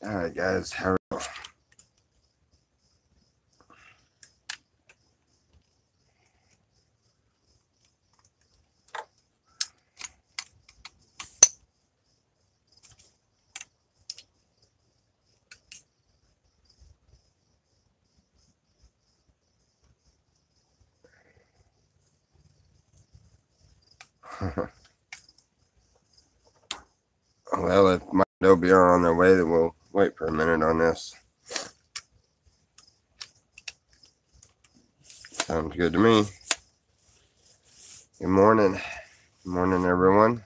Alright guys, how are you? Well, if my Adobe are on their way, then we'll wait for a minute on this. Sounds good to me. Good morning. Good morning, everyone.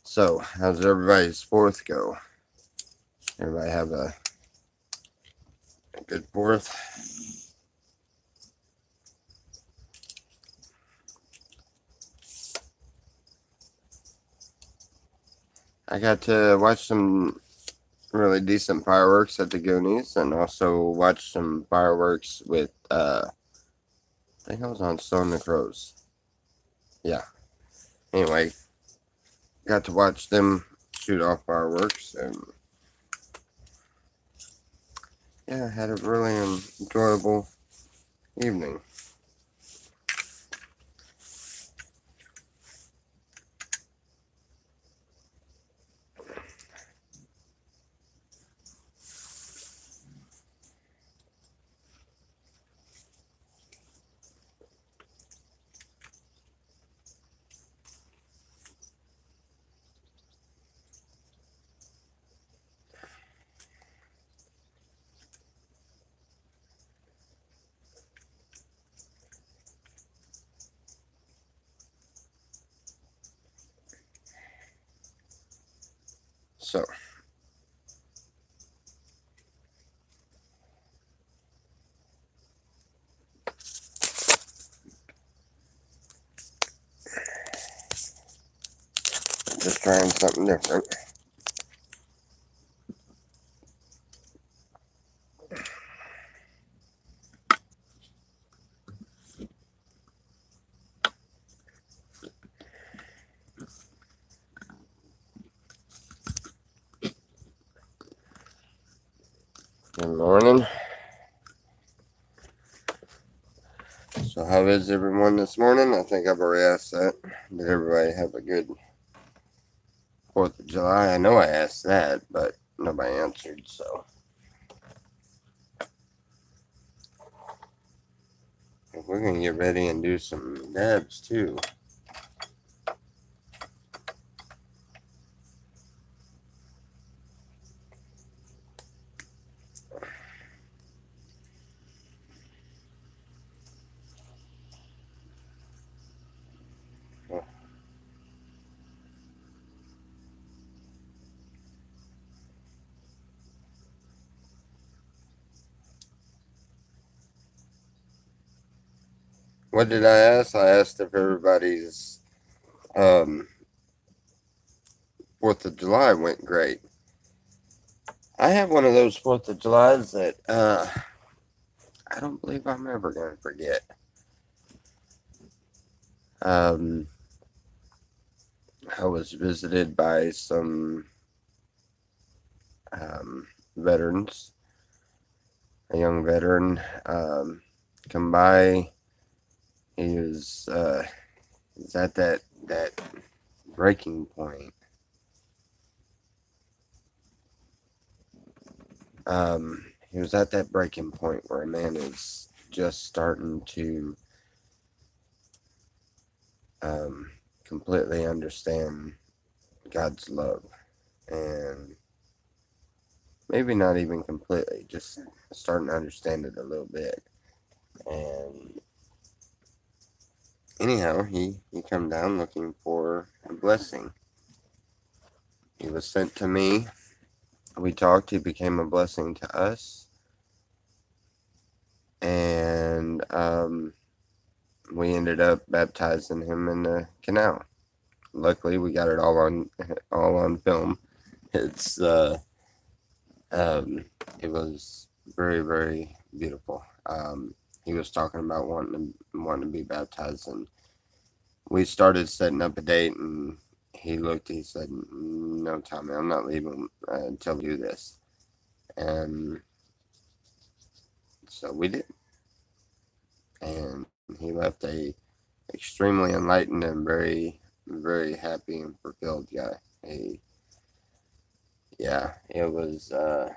So, how's everybody's 4th go? Everybody have a good 4th? I got to watch some really decent fireworks at the Goonies, and also watch some fireworks with, I think I was on Stone the Crows. Yeah. Anyway, got to watch them shoot off fireworks, and yeah, I had a really enjoyable evening. So, just trying something different. Good morning. So, how is everyone this morning? I think I've already asked that. Did everybody have a good 4th of July? I know I asked that, but nobody answered, so. We're going to get ready and do some dabs, too. What did I ask? I asked if everybody's 4th of July went great. I have one of those 4th of Julys that I don't believe I'm ever going to forget. I was visited by some veterans. A young veteran come by. He was at that breaking point. He was at that breaking point where a man is just starting to completely understand God's love, and maybe not even completely, just starting to understand it a little bit. And anyhow, he come down looking for a blessing. He was sent to me. We talked. He became a blessing to us, and we ended up baptizing him in the canal. Luckily, we got it all on film. It's Um, it was very, very beautiful. He was talking about wanting to be baptized, and we started setting up a date, and he said, "No, Tommy, I'm not leaving until we do this." And so we did, and he left a extremely enlightened and very, very happy and fulfilled guy. Yeah, it was a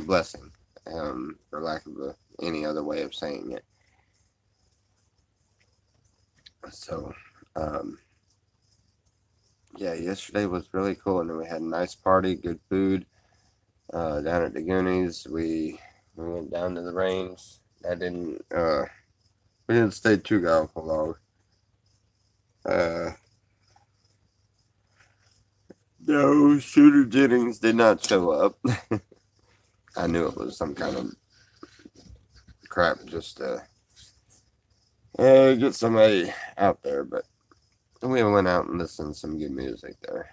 blessing, for lack of any other way of saying it. So, um, yeah, yesterday was really cool, and then we had a nice party, good food, down at the Goonies. We went down to the range. I didn't we didn't stay too awful long. Uh, no, Shooter Jennings did not show up. I knew it was some kind of crap just to get somebody out there, but we went out and listened to some good music there.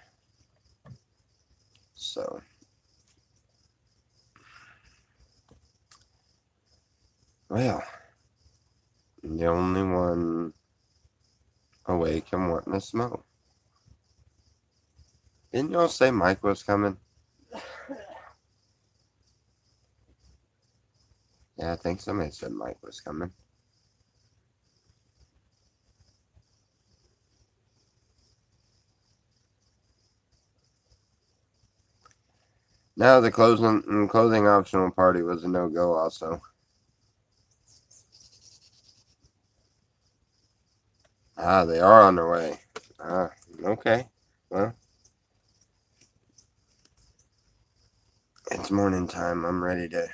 So, well, the only one awake and wanting to smoke. Didn't y'all say Mike was coming? Yeah, I think somebody said Mike was coming. Now the clothing optional party was a no-go also. Ah, they are on their way. Ah, okay. Well, it's morning time. I'm ready to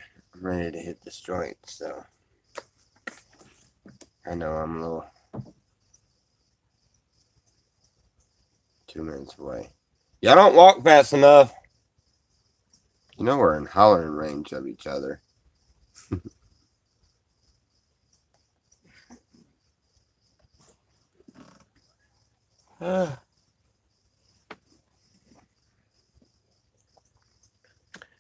hit this joint, so I know I'm a little 2 minutes away. Y'all don't walk fast enough. You know we're in hollering range of each other.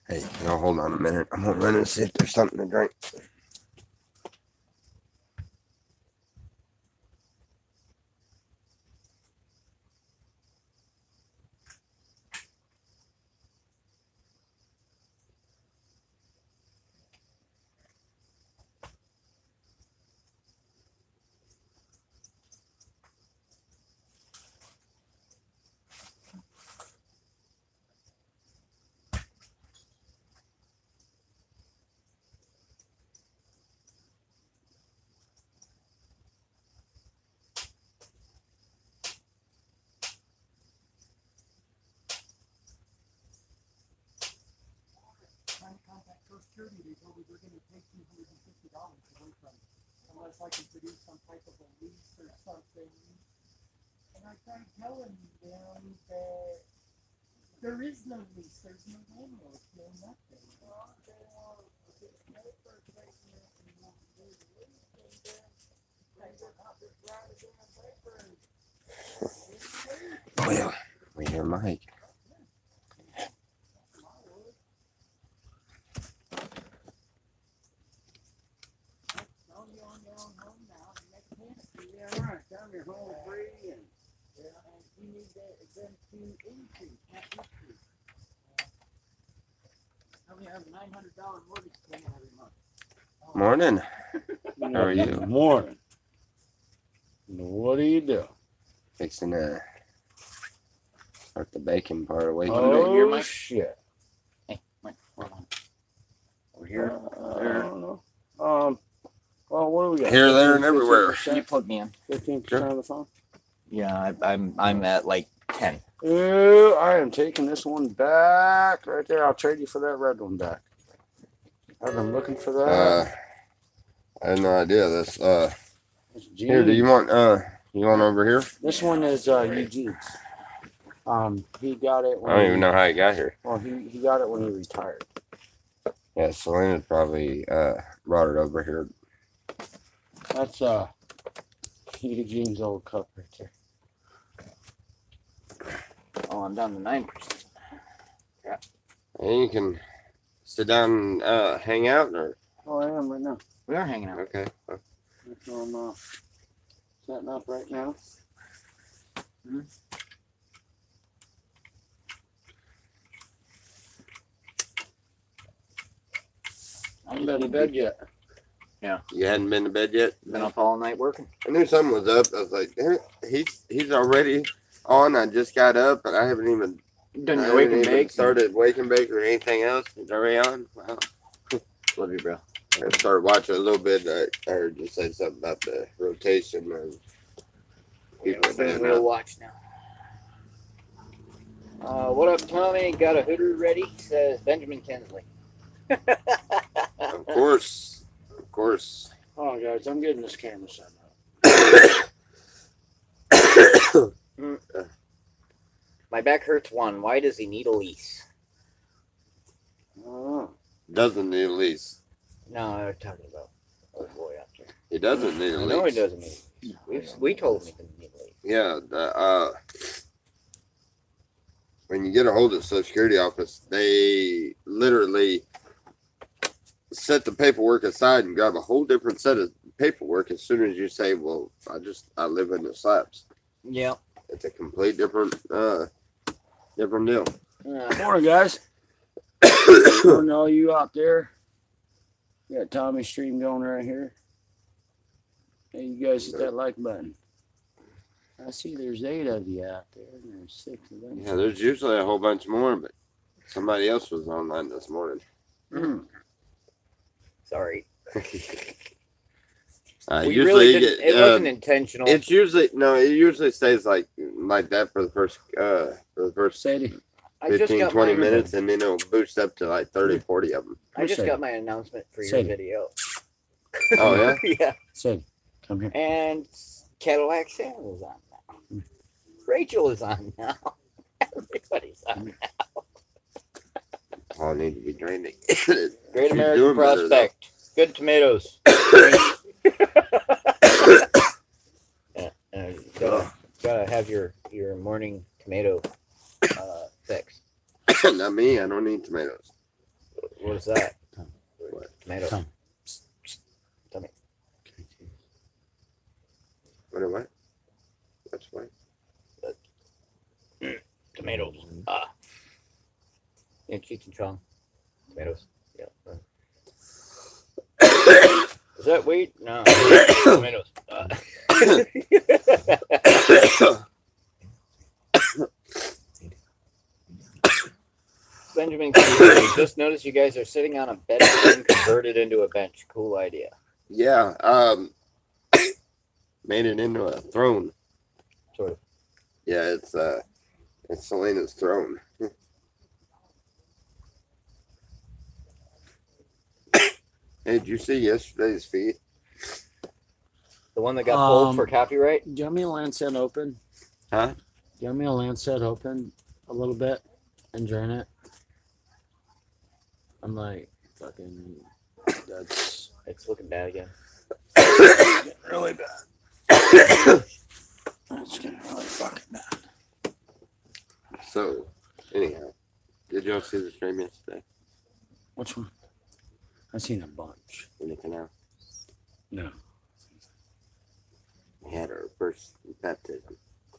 Hey, y'all hold on a minute. I'm gonna run and see if there's something to drink. They told me we're going to take $250 away from it unless I can produce some type of a lease or something. And I tried telling them that there is no lease, there's no landlord, no nothing. Well, they want to get paper statement and want to do the lease, and then they just have to write it in the paper and Well, we hear Mike. yeah, right. Down your home free and you need them to increase, not decrease. I only have a $900 mortgage payment every month. Morning. How are you? Morning. What do you do? Fixing to start the bacon part away. Oh, shit. Hey, Mike, hold on. Over here. I don't know. Well, what do we got? Here, there, and everywhere. Can you plug me in? 15% Sure. of the phone? Yeah, I'm at like 10. Oh, I am taking this one back right there. I'll trade you for that red one back. I've been looking for that. I had no idea this. It's Here, do Gene. you want over here? This one is Eugene's. He got it I when don't even know how he got here. Well, he got it when he retired. Yeah, Selena probably brought it over here. That's Eugene's old cup right there. Oh, I'm down to 9%. Yeah. And you can sit down and hang out, or Oh, I am right now. We are hanging out. okay. So I'm setting up right now. I haven't been to bed yet. You hadn't been to bed yet? Been up all night working. I knew something was up. I was like, "Damn it, he's already on. I just got up, and I haven't even Done I your wake haven't and even bake. started wake and bake or anything else. It's already on. Wow. Love you, bro. I started watching a little bit. I heard you say something about the rotation and people saying We'll watch now. What up, Tommy? Got a hooter ready? Says Benjamin Kinsley. Of course. Oh, guys, I'm getting this camera set up. My back hurts. One. Why does he need a lease? Oh, Doesn't need a lease. No, I'm talking about old boy out there. He doesn't need a I lease. know he doesn't need a lease. We told him he didn't need a lease. Yeah. When you get a hold of the Social Security office, they literally set the paperwork aside and grab a whole different set of paperwork as soon as you say, "Well, I live in the slabs." Yeah. It's a complete different deal. morning, guys. Morning, all you out there. We got Tommy stream going right here. Hey, you guys hit that like button. I see there's 8 of you out there, and there's 6 of them. Yeah, there's usually a whole bunch more, but somebody else was online this morning. Sorry. Usually We really you didn't. get, It wasn't intentional. It's usually it usually stays like that for the first Sadie. I just 15, got 20 my, minutes, and then it'll boost up to like 30, 40 of them. I just Say got it. my announcement for your Say it. video. Oh yeah. Yeah. Sadie, come here. And Cadillac Santa is on now. Rachel is on now. Everybody's on now. All need to be draining. Great She's American doing better, Prospect. Good tomatoes. Yeah, gotta have your morning tomato fix. Not me. I don't need tomatoes. What is that? What? Tomatoes. Tom. Tell me. What? That's what? Tomatoes. Yeah, Cheech and Chong. Tomatoes. Yeah. Is that wheat? No. Tomatoes. Benjamin, just noticed you guys are sitting on a bed frame converted into a bench. Cool idea. Yeah. Made it into a throne. Sort of. Yeah, it's Selena's throne. Hey, did you see yesterday's feed? The one that got pulled for Um, copyright? Do you want me to Lancet open? Huh? Do you want me to Lancet open a little bit and drain it? I'm like, fucking, that's It's looking bad again. getting really bad. That's getting really fucking bad. So, anyhow, did y'all see the stream yesterday Which one? I've seen a bunch. in the canal? No. We had our first baptism.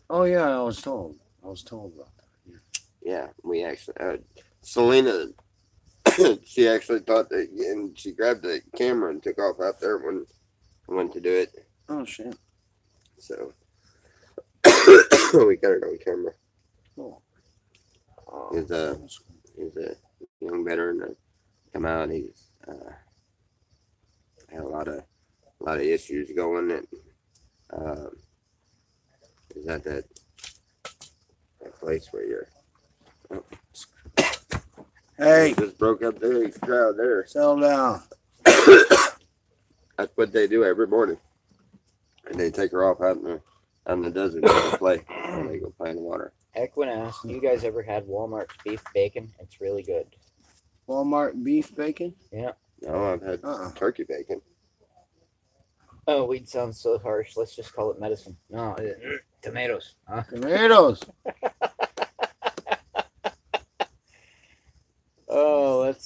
Oh, yeah, I was told about that. Yeah, we actually, Selena, she actually thought that, and she grabbed the camera and took off out there when I went to do it. Oh, shit. So, we got it on camera. Cool. He's a young veteran that come out. He's had a lot of issues going. And is that place where you're? Oh, Hey, just broke up the crowd there. settle down. That's what they do every morning. And they take her off out in the desert and go play. And they go play in the water. Equin asked, you guys ever had Walmart's beef bacon? It's really good. Walmart beef bacon? No, I've had turkey bacon. Oh, weed sounds so harsh. Let's just call it medicine. No, tomatoes. Huh? Tomatoes.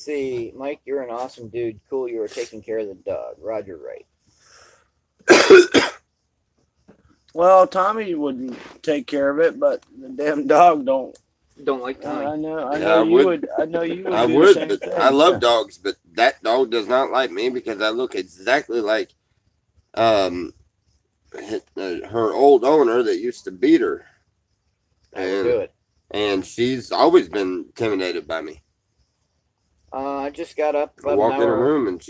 see. Mike, you're an awesome dude. Cool, you were taking care of the dog. Roger Wright. Well, Tommy wouldn't take care of it, but the damn dog don't. Don't like Tommy. I know. I Yeah, know I you would. would. I know you would. I do the would, same but thing. I love dogs, but that dog does not like me because I look exactly like her old owner that used to beat her. I will do it. And she's always been intimidated by me. I just got up I about walk an in a hour. room and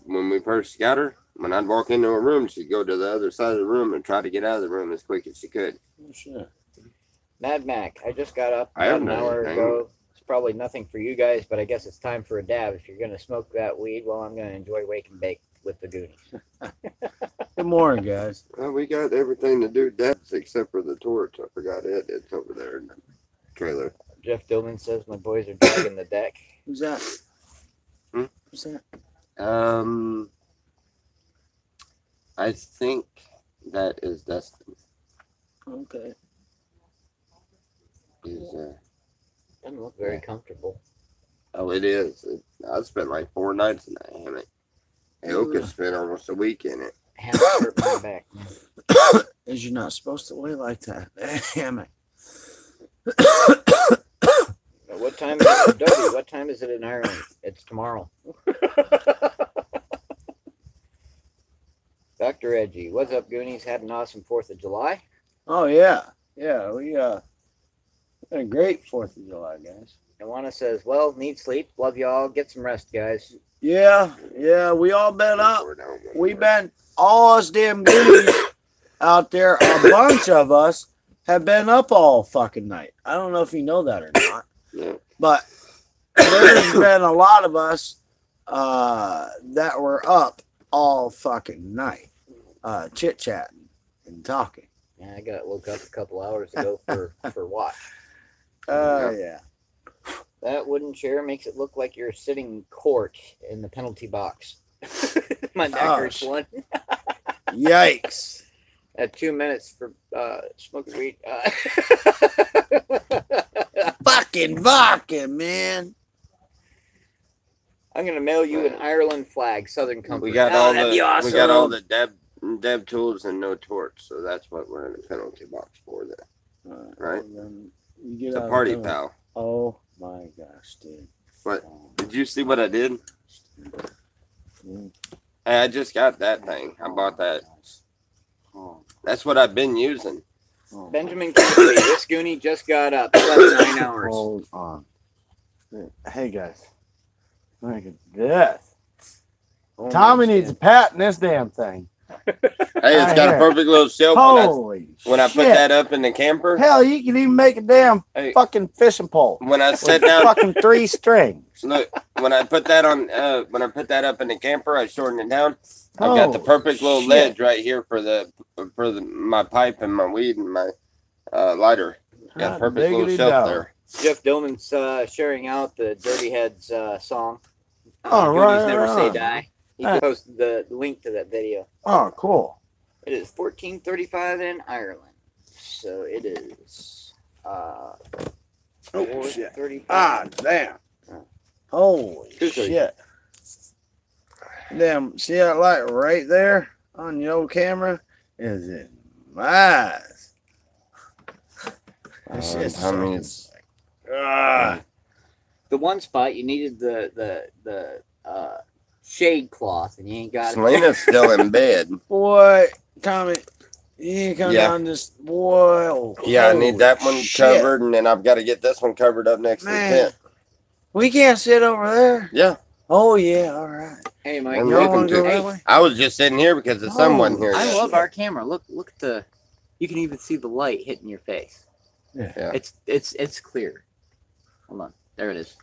when we first got her, when I'd walk into a room, she'd go to the other side of the room and try to get out of the room as quick as she could. Oh, shit. Mad Mac, I just got up I about haven't an done hour anything. ago. It's probably nothing for you guys, but I guess it's time for a dab. If you're going to smoke that weed, well, I'm going to enjoy Wake and Bake with the Goonies. Good morning, guys. Well, we got everything to do debts except for the torch. I forgot it. It's over there in the trailer. Jeff Dillman says my boys are dragging the deck. Who's that? Hmm? Who's that? I think that is Dustin. Okay. He's, Doesn't look very comfortable. oh, it is. I spent like 4 nights in that hammock. Aoka spent almost a week in it. Hammer hurt my back. Man. Is you're not supposed to lay like that. Hammock. But what time is it, Dobie, what time is it in Ireland? It's tomorrow. Dr. Edgy, what's up, Goonies? Had an awesome 4th of July. Oh yeah, yeah. We had a great 4th of July, guys. Iwana says, well, need sleep. Love y'all. Get some rest, guys. Yeah, yeah. We all been up. We been all us damn goonies out there. A bunch of us have been up all fucking night. I don't know if you know that or not, Yeah. but there's been a lot of us that were up all fucking night, chit chatting and talking. Yeah, I got woke up a couple hours ago for watch. Yeah. That wooden chair makes it look like you're sitting in court in the penalty box. My neck hurts one. Yikes. At 2 minutes for smoking weed. Fucking vodka, man. I'm gonna mail you an Ireland flag, Southern Comfort. We got Oh, all that'd the be awesome. we got all the deb tools and no torch, so that's what we're in the penalty box for. There, right? Then you get It's a out party of the- pal. Oh my gosh, dude. What? Did you see what I did? Mm. Hey, I just got that thing. I bought that. Oh, That's what I've been using. oh. Benjamin Kingsley, this Goonie just got up. Slept 9 hours. Hold on. Hey guys, look at this. Oh, Tommy man. needs a pat in this damn thing. Hey, it's got a perfect little shelf. Holy When I put shit. that up in the camper, Hell, you can even make a damn hey, fucking fishing pole. when I With sat down, fucking 3 strings. look, when I put that on, when I put that up in the camper, I shortened it down. I've got the Holy perfect little shit. ledge right here for my pipe and my weed and my lighter. Got a Hot perfect little diggity shelf dog. there. Jeff Dillman's sharing out the Dirty Heads song. Oh, Goonies right, Never right. Say Die. He Right. posted the link to that video. Oh, cool. It is 14:35 in Ireland. So it is Oh, shit. 4:35. Ah, damn. Holy Who's those? shit. Damn, see that light right there on your old camera? Is it nice? That shit's Tommy's- Ah. The one spot you needed the shade cloth, and you ain't got it. Selena's still in bed. Boy, Tommy, you ain't come Yeah. down this. Boy, oh, Yeah, I need that one holy shit. covered, and then I've got to get this one covered up next to the Man. tent. We can't sit over there. Yeah, Oh, yeah, all right. Hey, Mike. I'm Y'all welcome want to go to. that way? I was just sitting here because the sun wasn't here I yet. love our camera. Look at the. You can even see the light hitting your face. Yeah. It's clear. Hold on, there it is.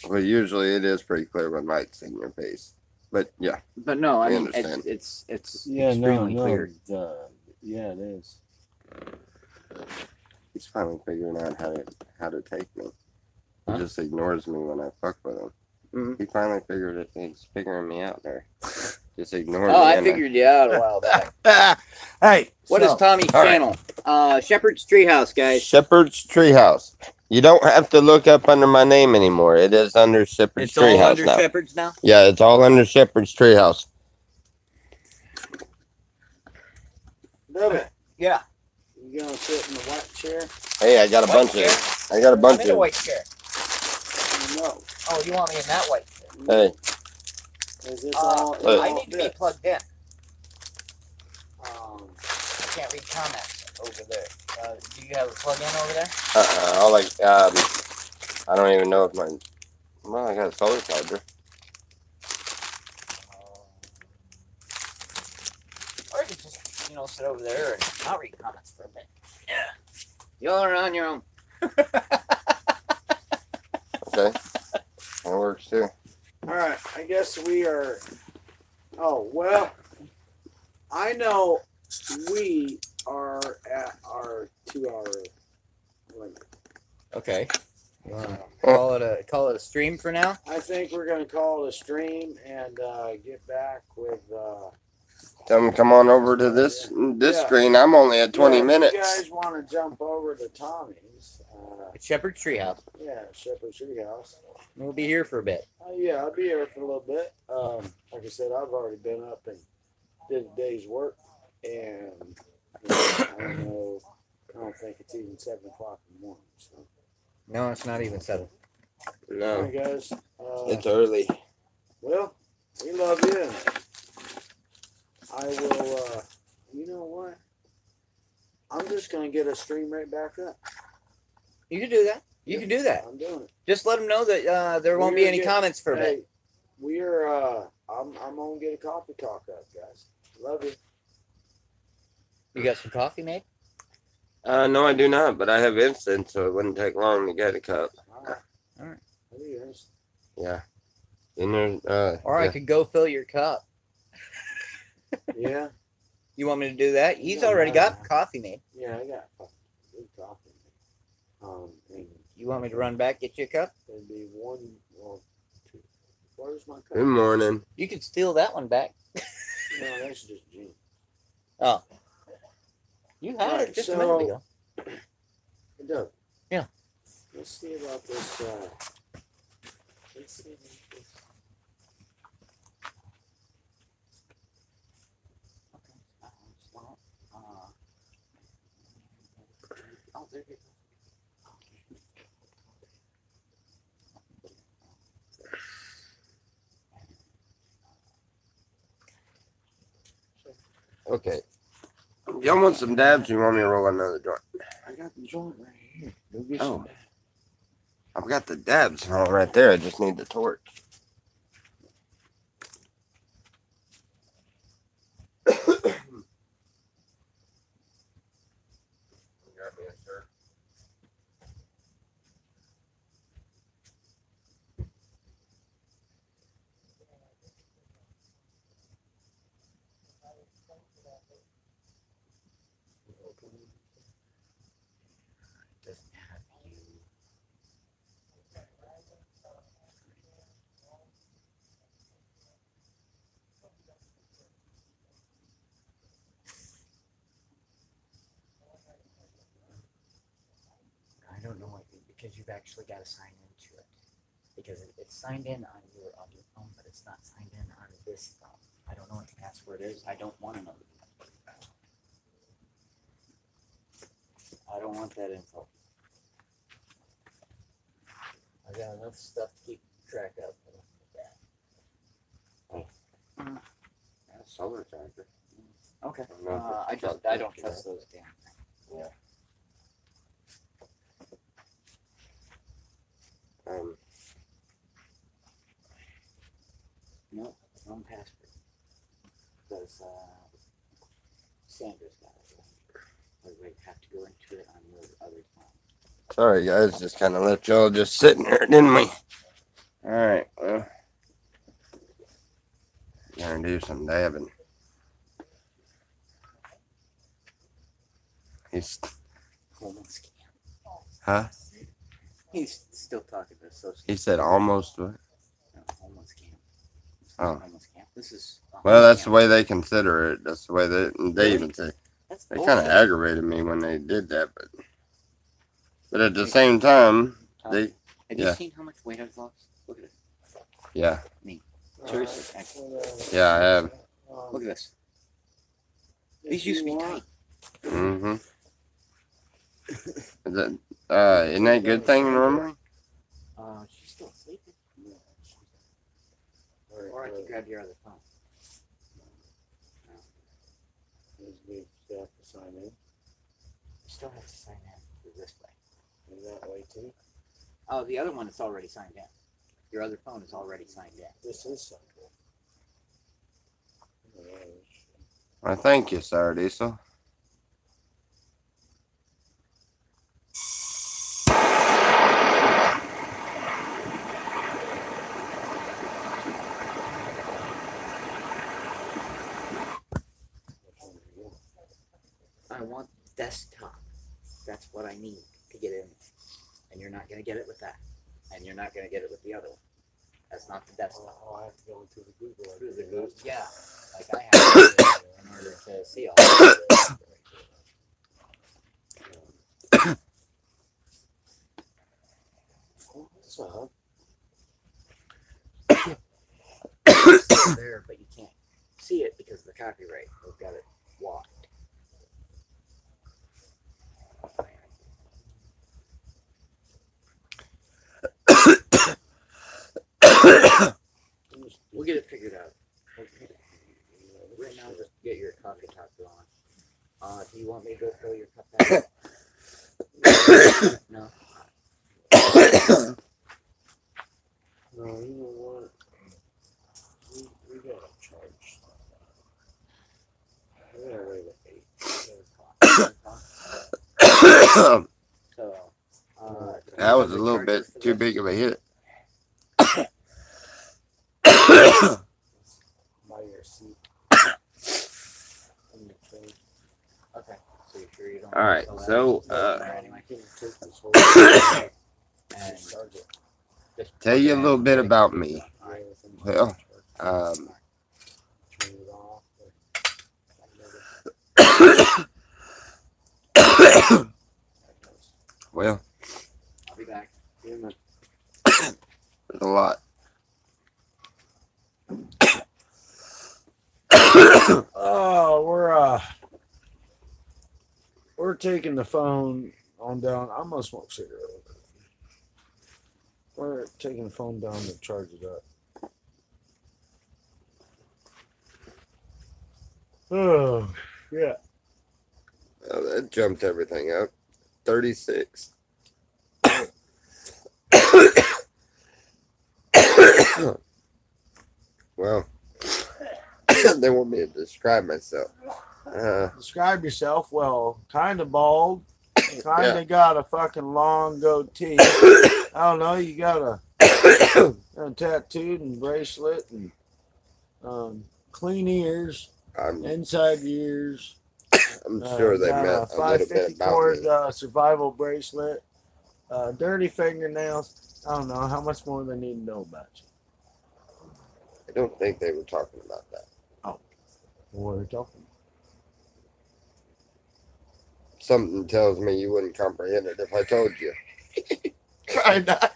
Well, usually it is pretty clear when light's in your face. But yeah, But no, I I mean understand. it's Yeah, no, extremely no. clear. Yeah, it is. he's finally figuring out how to take me. He Huh? just ignores me when I fuck with him. Mhm. He finally figured it. He's figuring me out there. Just ignore me. Oh, I and figured you out a while back. Hey, What is so, Tommy's all right. channel? Shepherd's Treehouse, guys. Shepherd's Treehouse. You don't have to look up under my name anymore. It is under Shepherd's It's all Treehouse under now. Shepherd's now? Yeah, it's all under Shepherd's Treehouse. Dubby, Yeah. you gonna sit in the white chair? Hey, I got a bunch chair? of. I got a bunch I'm in a of. white chair. No. Oh, you want me in that white chair? Hey, Is this all? Look. I need to be plugged in. Um, I can't read comments over there. Do you have a plug in over there? all like I don't even know if my. Well, I got a solar charger. Or you could just, sit over there and not read comments for a bit. Yeah. You're on your own. Okay, that works too. all right. I guess we are. Oh well. I know we are at our 2-hour limit. Okay. You wanna call it a stream for now? I think we're gonna call it a stream and get back with. Tell them come on over to this Yeah. screen. I'm only at 20 if minutes. you guys want to jump over to Tommy's? It's Shepherd's Treehouse. Yeah, Shepherd's Treehouse. We'll be here for a bit. Yeah, I'll be here for a little bit. Like I said, I've already been up and did a day's work, and I don't think it's even 7 o'clock in the morning. So, No, it's not even 7. all No, right, guys. it's early. Well, we love you. And I will. You know what? I'm just gonna get a stream right back up. You can do that. You can do that. I'm doing it. Just let them know that there won't be any comments for a bit. Hey, we are. I'm gonna get a coffee talk up, guys. Love you. You got some coffee made? No, I do not, but I have instant, so it wouldn't take long to get a cup. All right. All right. There he is. Yeah. In there, Or I yeah. could go fill your cup. Yeah. You want me to do that? He's No, already no, got no. coffee made. Yeah, I got good coffee. And You want me to run back, get you a cup? there'd be one, well, two. Where's my cup? Good morning. You could steal that one back. No, that's just gin. Oh. You had Right, it just a so- minute ago. Hey, Doug. Yeah. Let's see about this. Let's see about this. Oh, there you go. Okay. Y'all want some dabs or you want me to roll another joint? I got the joint right here. Go get Oh. some. I've got the dabs all right there. I just need the torch. Doesn't have you. I don't know what because you've actually got to sign into it because it's signed in on your phone, but it's not signed in on this phone. I don't know what the password is. I don't want to know the password. I don't want that info. I got enough stuff to keep track of. Yeah, solar charger. Okay. I don't know if it's I don't trust those damn things. Yeah. No, wrong password. Because Sandra's got it. Or we have to go into it on your other phone. Sorry, guys. Just kind of left y'all just sitting there, didn't we? All right. Well, gonna do some dabbing. He's, Almost scam. huh? He's still talking to us. So He said almost what? no, almost scam. Oh. Almost scam. This is. Well, that's the way they consider it. That's the way they even say. That's They kind of bullshit. aggravated me when they did that, but But at the same time, Tom, they have yeah. you seen how much weight I've lost? Look at it. yeah Seriously, actually. yeah I have. Look at this. These used to be tight. Mm-hmm. Isn't that a good thing normally? She's still sleeping. Or I can grab your other phone. We still have to sign in. You still have to sign in through this way. In that way too. Oh, the other one is already signed in. Your other phone is already signed in. This is signed in. I thank you, sir, Diesel. I want desktop. That's what I need to get in. And you're not going to get it with that. And you're not going to get it with the other one. That's not the desktop. Oh, I have to go into the Google. Through the Google. Yeah. Like I have to in order to see all of this. So, It's there, but you can't see it because of the copyright. We've got it locked. We'll get it figured out. Right now, just get your coffee top on. Do you want me to go fill your cup back? No. no, you know what? We gotta charge stuff out. We gotta wait at 8. So, That was a little bit too big of a hit. Buy your seat. okay. So you're sure you don't? All right, so Anyway. And just tell you a little bit about me. Well, Turn it off. well, I'll be back. there's a lot. Oh, we're taking the phone on down. I'm gonna smoke a cigarette. We're taking the phone down to charge it up. Oh, yeah. Oh, that jumped everything up. 36. Well, they want me to describe myself. Describe yourself. Well, kind of bald. Kind of Yeah. got a fucking long goatee. I don't know. You got a tattooed and bracelet and clean ears, I'm inside ears. sure they got meant a a little bit 550 about cord me. survival bracelet. Dirty fingernails. I don't know how much more they need to know about you. I don't think they were talking about that. What are they talking about? Something tells me you wouldn't comprehend it if I told you. Try not.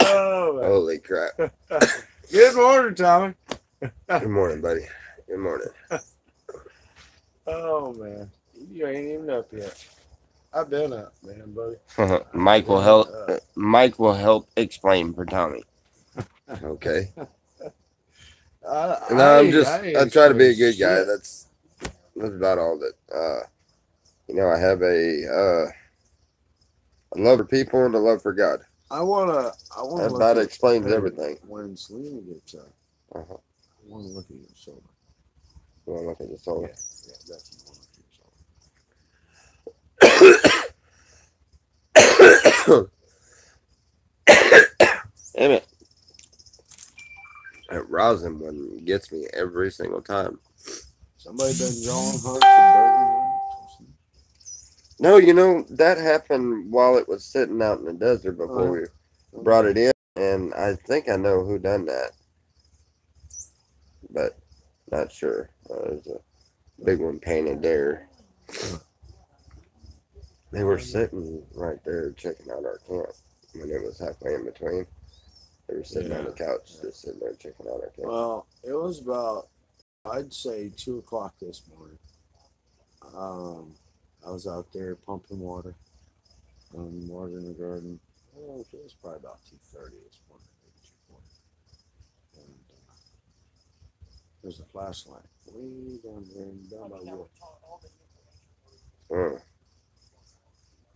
Oh, man. Holy crap. Good morning, Tommy. Good morning, buddy. Good morning. Oh, man. You ain't even up yet. I've been up, man, buddy. Mike will help. Mike will help explain for Tommy. Okay. And I try to be a good guy. That's about all that. I have a love for people and a love for God. I wanna. That about explains everything. When Selena gets up, Uh-huh. I wanna look at your soul. You want to look at the soul? Yeah, that's what I want to look at your soul. Damn it. That rosin one gets me every single time. Somebody been drawing hearts and burgers. No, that happened while it was sitting out in the desert before we brought it in, and I think I know who done that, but not sure. There's a big one painted there. They were sitting right there checking out our camp when it was halfway in between. They were sitting on the couch, just sitting there checking out our camp. Well, it was about, I'd say 2 o'clock this morning. I was out there pumping water, watering the garden. Oh, it was probably about 2:30 this morning, maybe 2:40. And there's a flashlight way down there, down by Wolf.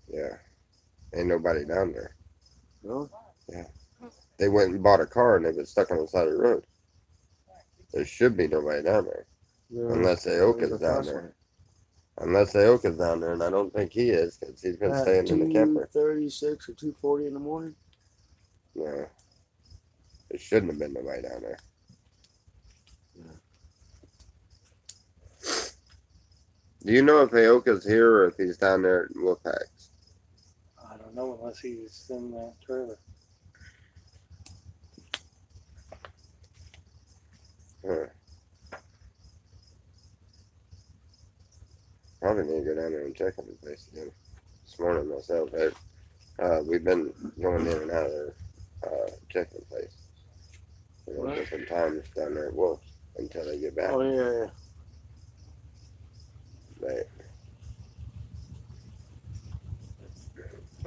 Yeah. Ain't nobody down there. No? They went and bought a car and they've been stuck on the side of the road. There should be nobody down there. Yeah, Unless the Oak there's is a down flashlight. there. Unless the Oak is down there, and I don't think he is because he's been At staying in the camper. 2:36 or 2:40 in the morning. Yeah. There shouldn't have been nobody down there. Do you know if Aoka's here or if he's down there at Wolfpacks? I don't know unless he's in that trailer. Huh. Probably need to go down there and check on the place again. This morning myself. We've been going in and out of there checking the place. What? Different times down there at Wolf's until they get back. Oh, yeah. But,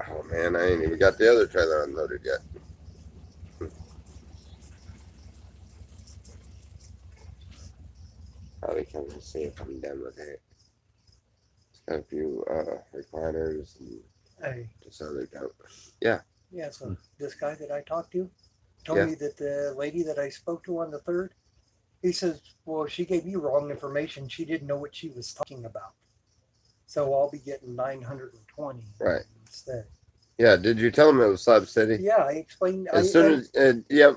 oh man, I ain't even got the other trailer unloaded yet. Probably come and see if I'm done with it. It's got a few recliners and Hey, just other junk. yeah, so this guy that I talked to told Yeah. me that the lady that I spoke to on the 3rd, he says, well, she gave you wrong information. She didn't know what she was talking about. So I'll be getting 920 Right. instead. Yeah, did you tell him it was Sub City? Yeah, I explained. As soon as, yeah,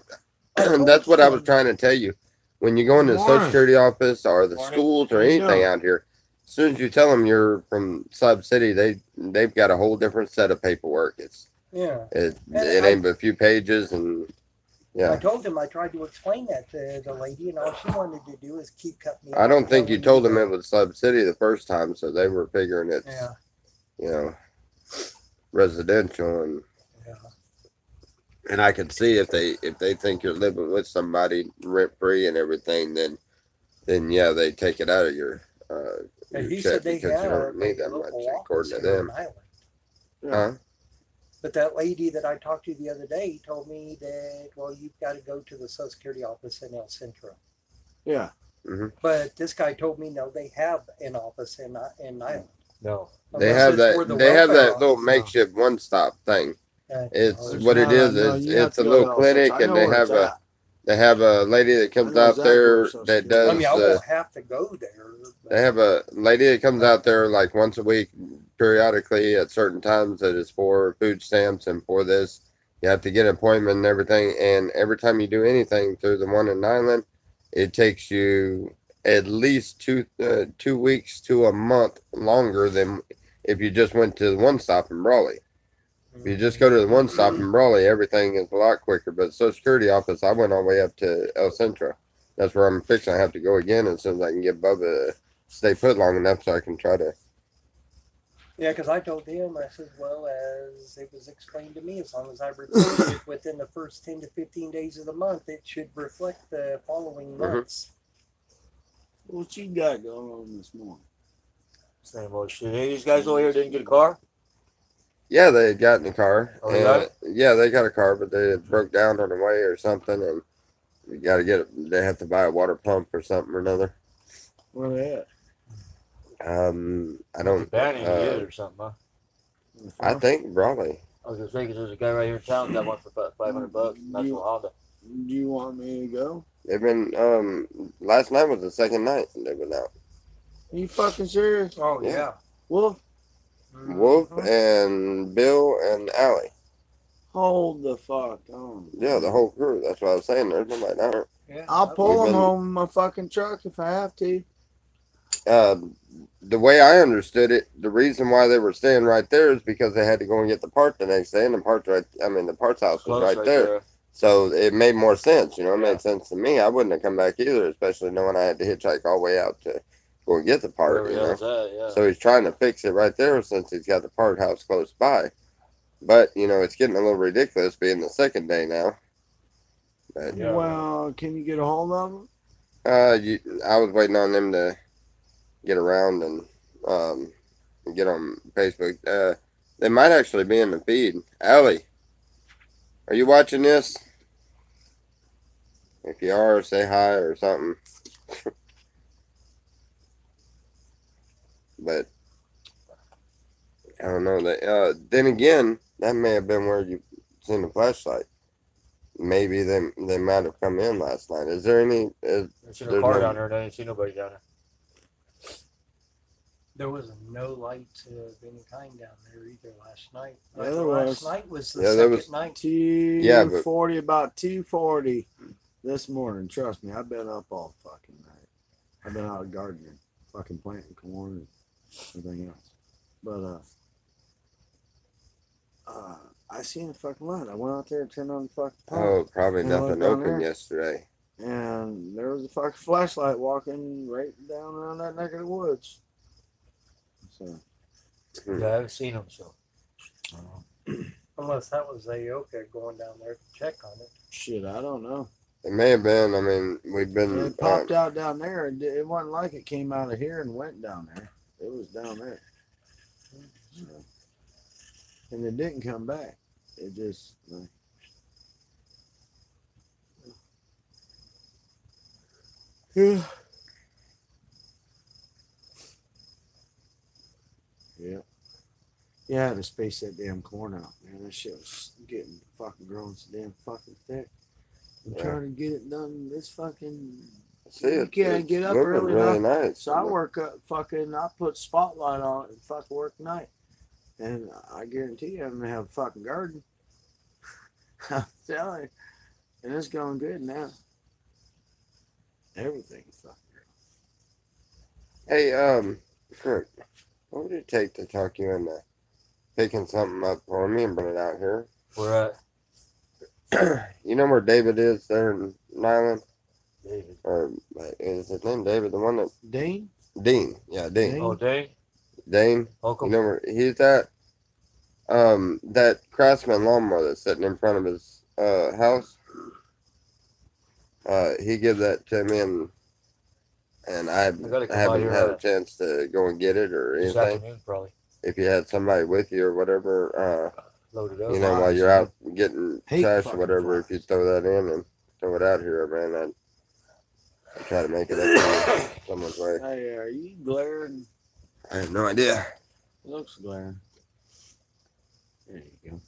I told that's what I was him- trying to tell you. When you go into the Social Morning. Security office or the Morning. schools or How you anything doing? out here, as soon as you tell them you're from Sub City, they've got a whole different set of paperwork. Yeah. It And ain't but a few pages, and I yeah. told him I tried to explain that to the lady, and all she wanted to do is keep cutting me I off don't and think you telling told me them that- it was Sub City the first time, so they were figuring it's Yeah, you know residential, yeah. and I can see if they think you're living with somebody rent free and everything, then yeah, they take it out of your And he check said they because have you don't need a that much local according to office here them. on Island. Huh? But that lady that I talked to the other day told me that, well, you've got to go to the Social Security office in El Centro. Yeah. But this guy told me, no, they have an office in Island. No. They Unless have it's where that. the They have welfare that little office makeshift one-stop thing. is. It's There's what it not is. no, It's you have it's a to go little to El clinic, Centro. I and know they where have it's at. they have a lady that comes know out exactly there where Social that Security does. I mean, I won't have to go there. but- They have a lady that comes out there like once a week, periodically at certain times. That is for food stamps and for this. You have to get an appointment and everything. And every time you do anything through the one in Island, it takes you at least 2 weeks to a month longer than if you just went to the one stop in Brawley. If you just go to the one stop in Brawley, everything is a lot quicker. But Social Security office, I went all the way up to El Centro. That's where I'm fixing. I have to go again as soon as I can get Bubba to stay put long enough so I can try to. Yeah, because I told him, I said, well, as it was explained to me, as long as I reported it within the first 10 to 15 days of the month, it should reflect the following months. What you got going on this morning? Same old shit. Hey, these guys over here didn't get a car? Yeah, they had got in the car. Oh, they got it? Yeah, they got a car, but they broke down on the way or something, and you got to get it. They have to buy a water pump or something or another. Where they at? I don't. Banning it or something, huh? I think Brawley. I was gonna say, 'cause there's a guy right here in town got one for about $500. And that's You- a Honda. Do you want me to go? They've been. Last night was the second night they've been out. Are you fucking serious? Oh, Yeah. yeah. Wolf, Wolf and Bill and Allie. hold the fuck on. Yeah, the whole crew. That's what I was saying. There's nobody down there. Yeah. I'll pull We've them been- home in my fucking truck if I have to. The way I understood it, the reason why they were staying right there is because they had to go and get the part the next day, and the parts the parts house was Close right there. So it made more sense, It Yeah. made sense to me. I wouldn't have come back either, especially knowing I had to hitchhike all the way out to go and get the part, Wherever you know. hell's at, yeah. So he's trying to fix it right there since he's got the part house close by. But, you know, it's getting a little ridiculous being the second day now. But, Yeah. Well, can you get a hold of them? I was waiting on them to get around and get on Facebook. They might actually be in the feed. Allie, are you watching this? If you are, say hi or something. But I don't know. Then again, that may have been where you seen the flashlight. Maybe they might have come in last night. Is there any? I seen a there's car no- down there, and I didn't see nobody down there. There was no lights of any kind down there either last night. Yeah, there last was. night was the Yeah, there second was. night. 2:40, about 2:40 this morning. Trust me, I've been up all fucking night. I've been out gardening, fucking planting corn and everything else. But I seen a fucking light. I went out there and turned on the fucking pump, Oh, probably Yeah, nothing down open there. yesterday. and there was a fucking flashlight walking right down around that neck of the woods. So Yeah, I haven't seen them, so. Unless that was Aoka going down there to check on it. shit, I don't know. It may have been. I mean, we've been. It popped out down there, and it wasn't like it came out of here and went down there. It was down there. So, and it didn't come back. It just like, yeah. Yeah. Yeah, I had to space that damn corn out, man. That shit was getting fucking growing so damn fucking thick. I'm Yeah. trying to get it done. This fucking See, you can't get up looking early really enough. nice. So I work up fucking. I put spotlight on it and fucking work night, and I guarantee you I'm gonna have a fucking garden. I'm telling you, and it's going good now. Everything's fucking Hey, Kurt, what would it take to talk you into picking something up for me and bring it out here? We're at You know where David is there in Nyland? David. Or is his name David? The one that Dane. Dean? Yeah, Dean. Dane? Oh, Dane? Dane. Holcomb? You know where he's at? That Craftsman lawnmower that's sitting in front of his house. He gave that to me, and I gotta come out haven't here, had a chance to go and get it or This anything. afternoon, probably. If you had somebody with you or whatever, Load it up. you know, while flies, you're man. out getting Hate trash or fucking whatever, if flies. you throw that in and throw it out here, man, I'd try to make it up to someone's way. Hey, are you glaring? I have no idea. It looks glaring. There you go.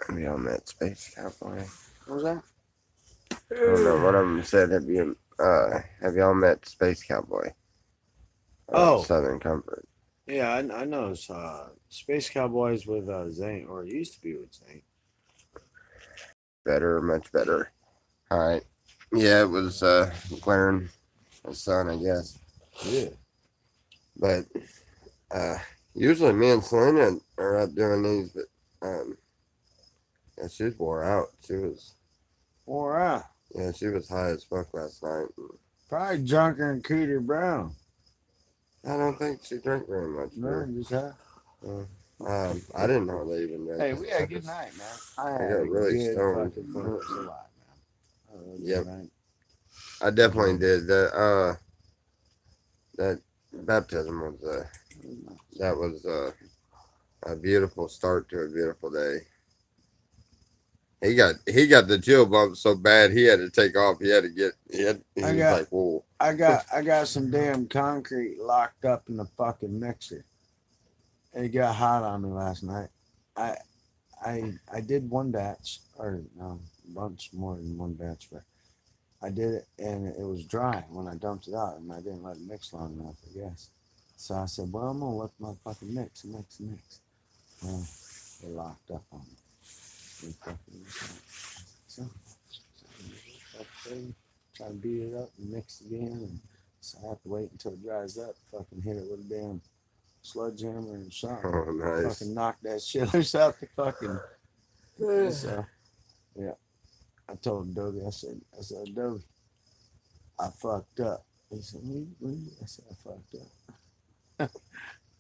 Have y'all met Space Cowboy? What was that? I don't know. One of them said, have y'all met Space Cowboy? Oh. Southern Comfort. Yeah, I know. It's, Space Cowboys with Zane, or it used to be with Zane. Better, much better. All right. Yeah, it was glaring his son, I guess. Yeah. But usually me and Selena are up doing these, but yeah, she was wore out. She was All right. she was high as fuck last night. Probably drunker than Cooter Brown. I don't think she drank very much. No, just that. I didn't know they even drank. Hey, we had a good night, man. I had got a really good stoned. fucking 4th of July, man. I had a good Yep. night. I definitely did. That baptism was that was a beautiful start to a beautiful day. He got the chill bump so bad he had to take off. He was like, whoa. I got some damn concrete locked up in the fucking mixer. It got hot on me last night. I did one batch, or no, a bunch more than one batch, but I did it and it was dry when I dumped it out, and I didn't let it mix long enough, I guess. So I said, well, I'm gonna let my fucking mix. Well, they locked up on me. So, try to beat it up and mix again, and so I have to wait until it dries up. Fucking hit it with a damn sledgehammer and shot. Oh, nice. Fucking knocked that shit loose out the fucking. So, yeah. I told Dobie, I said, Dobie, I fucked up. He said, what you? I said, I fucked up.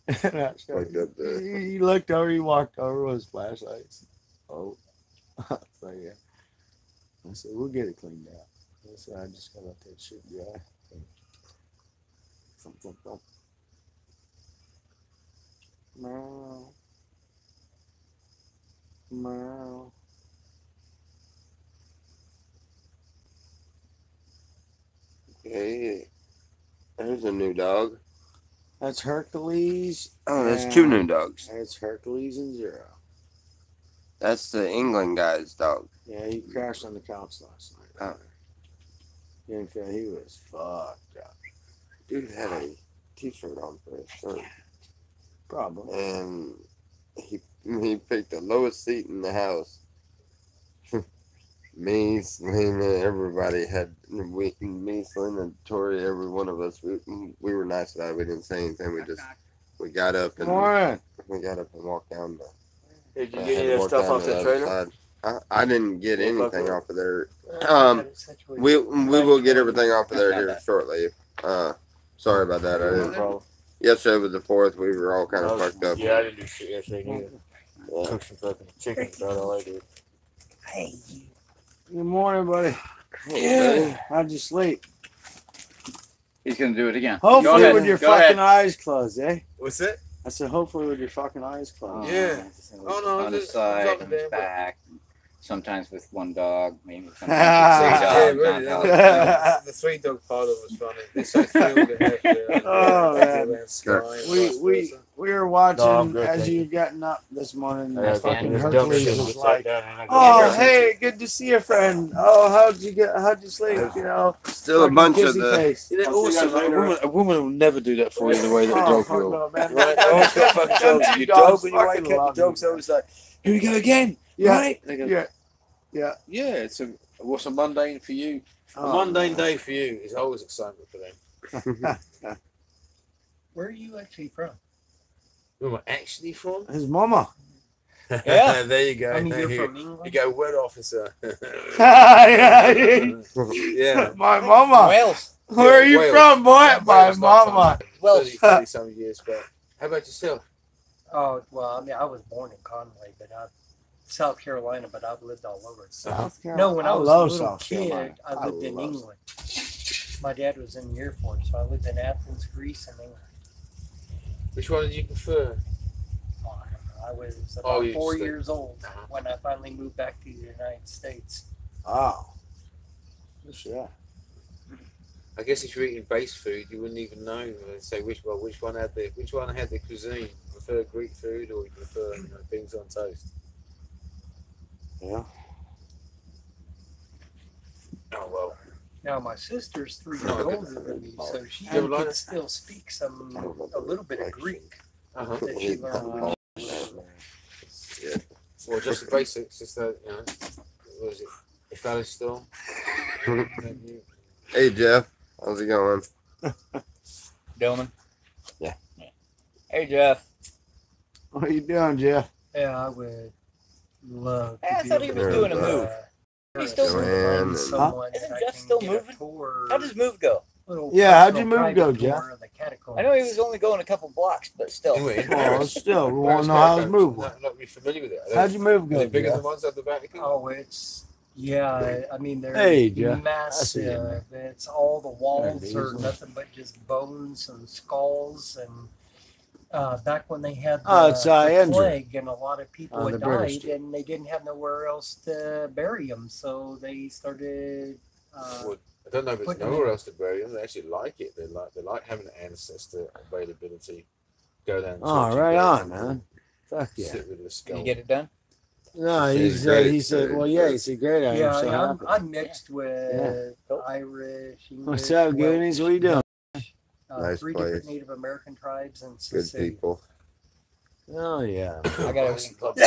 And I said, Fucked up there. he looked over, he walked over with his flashlight. He said, oh. So, yeah. I said, we'll get it cleaned out. I said, I just gotta let that shit dry. Thump, thump, thump. Meow. Meow. Hey, there's a new dog. That's Hercules. Oh, that's two new dogs. That's Hercules and Zero. That's the England guy's dog. Yeah, he crashed on the couch last night. Oh. He was fucked up. Dude had a t-shirt on for his shirt. Probably. And he picked the lowest seat in the house. Me, Selena, everybody had me, Selena, Tori, every one of us. We were nice about it. We didn't say anything. We got up and walked down the. Did you get any of that stuff off the trailer? I didn't get anything off of there. We will get everything off of there here shortly. Sorry about that. I didn't. Yesterday was the 4th. We were all kind of fucked up. Yeah, I didn't do shit yesterday either. Yeah. Cooked some fucking chicken. That's all I did. Hey, you. Good morning, buddy. Yeah. How'd you sleep? He's gonna do it again. Hopefully ahead, with your go fucking ahead. eyes closed, eh? What's that? I said hopefully with your fucking eyes closed. Yeah. Oh, no, On the just side, drop it on his there, but- back. Sometimes with one dog, maybe sometimes Yeah, with 3 really. dogs. not dogs. The 3 dog part of it was funny. They're so thrilled to have the Oh, man. We were watching No, I'm good, as thank you getting up this morning. Yeah, fucking this dumb Hercules shit was was like, down and I "Oh, got- hey, good to see you, friend. Oh, how'd you sleep? You know, Still a fucking bunch of kissy the. face. You know, I'll see you also, guys later. a woman will never do that for you the way that a Oh, dog fuck will. no, man. Right? I always got fucking Them dogs. two You dogs dog when you fucking wake up, love the dog's me. always like, here we go again. Yeah, Right? They go, yeah. yeah, what's a mundane for you? A Oh, mundane day for you is always excitement for them. Where are you actually from? Where am I actually from? His mama. Yeah. There you go. I mean, you're you, from England. you go, word officer. Yeah, Yeah. my mama. Wales. Where are you Wales. from, boy? My Wales, not mama. Well, 30 some years back. How about yourself? Oh, well, I mean, I was born in Conway, but South Carolina, but I've lived all over. South No, when I was a love little South kid, Carolina. I lived in love England. My dad was in the Air Force, so I lived in Athens, Greece, and England. Which one did you prefer? Oh, I don't know. I was Oh, about you 4 just- years old Uh-huh. when I finally moved back to the United States. Oh. Yeah. I guess if you're eating base food, you wouldn't even know. Say which one had the cuisine. You prefer Greek food or you prefer beans on toast? Yeah. Oh well. Now, my sister's 3 years older than me, so she You ever learn can it? still speak a little bit of Greek Uh-huh. that she learned when Well, just the basics. Just that, what was it? If that is still. Hey Jeff, how's it going? Dillman. Yeah. Hey Jeff. What are you doing, Jeff? Yeah, I would love to Hey, I be thought he able was to, doing a move. He's still moving. find someone Isn't that I Jeff can still get a moving? tour, How does move go? little Yeah, how'd personal you move private go, tour Jeff? of the catacombs. I know he was only going a couple blocks, but still. Anyway, Oh, still, we want to know how his move was. Not be familiar with it. How'd you move Are go, they bigger Jeff? than ones at the Vatican? Oh, yeah. I mean, they're Hey, Jeff. I see you, massive. It's all the walls There it are is. nothing but just bones and skulls. And back when they had the, Oh, it's, the Andrew. plague, and a lot of people The had British died, did. and they didn't have nowhere else to bury them, so they started. Well, I don't know if it's putting them nowhere in. else to bury them. They actually like it. They like having an ancestor availability. Go down. Oh, church right and on, go man. Fuck yeah. Sit with the Can skull. you get it done? No, He's he's great. he said, well, yeah, he said, great. I Yeah, am so I'm, happy. I'm mixed with Cool. Irish, English, What's up, Goonies? What are you doing? Nice 3 place. different Native American tribes and Good Sicily. people. Oh, yeah. I got everything closed.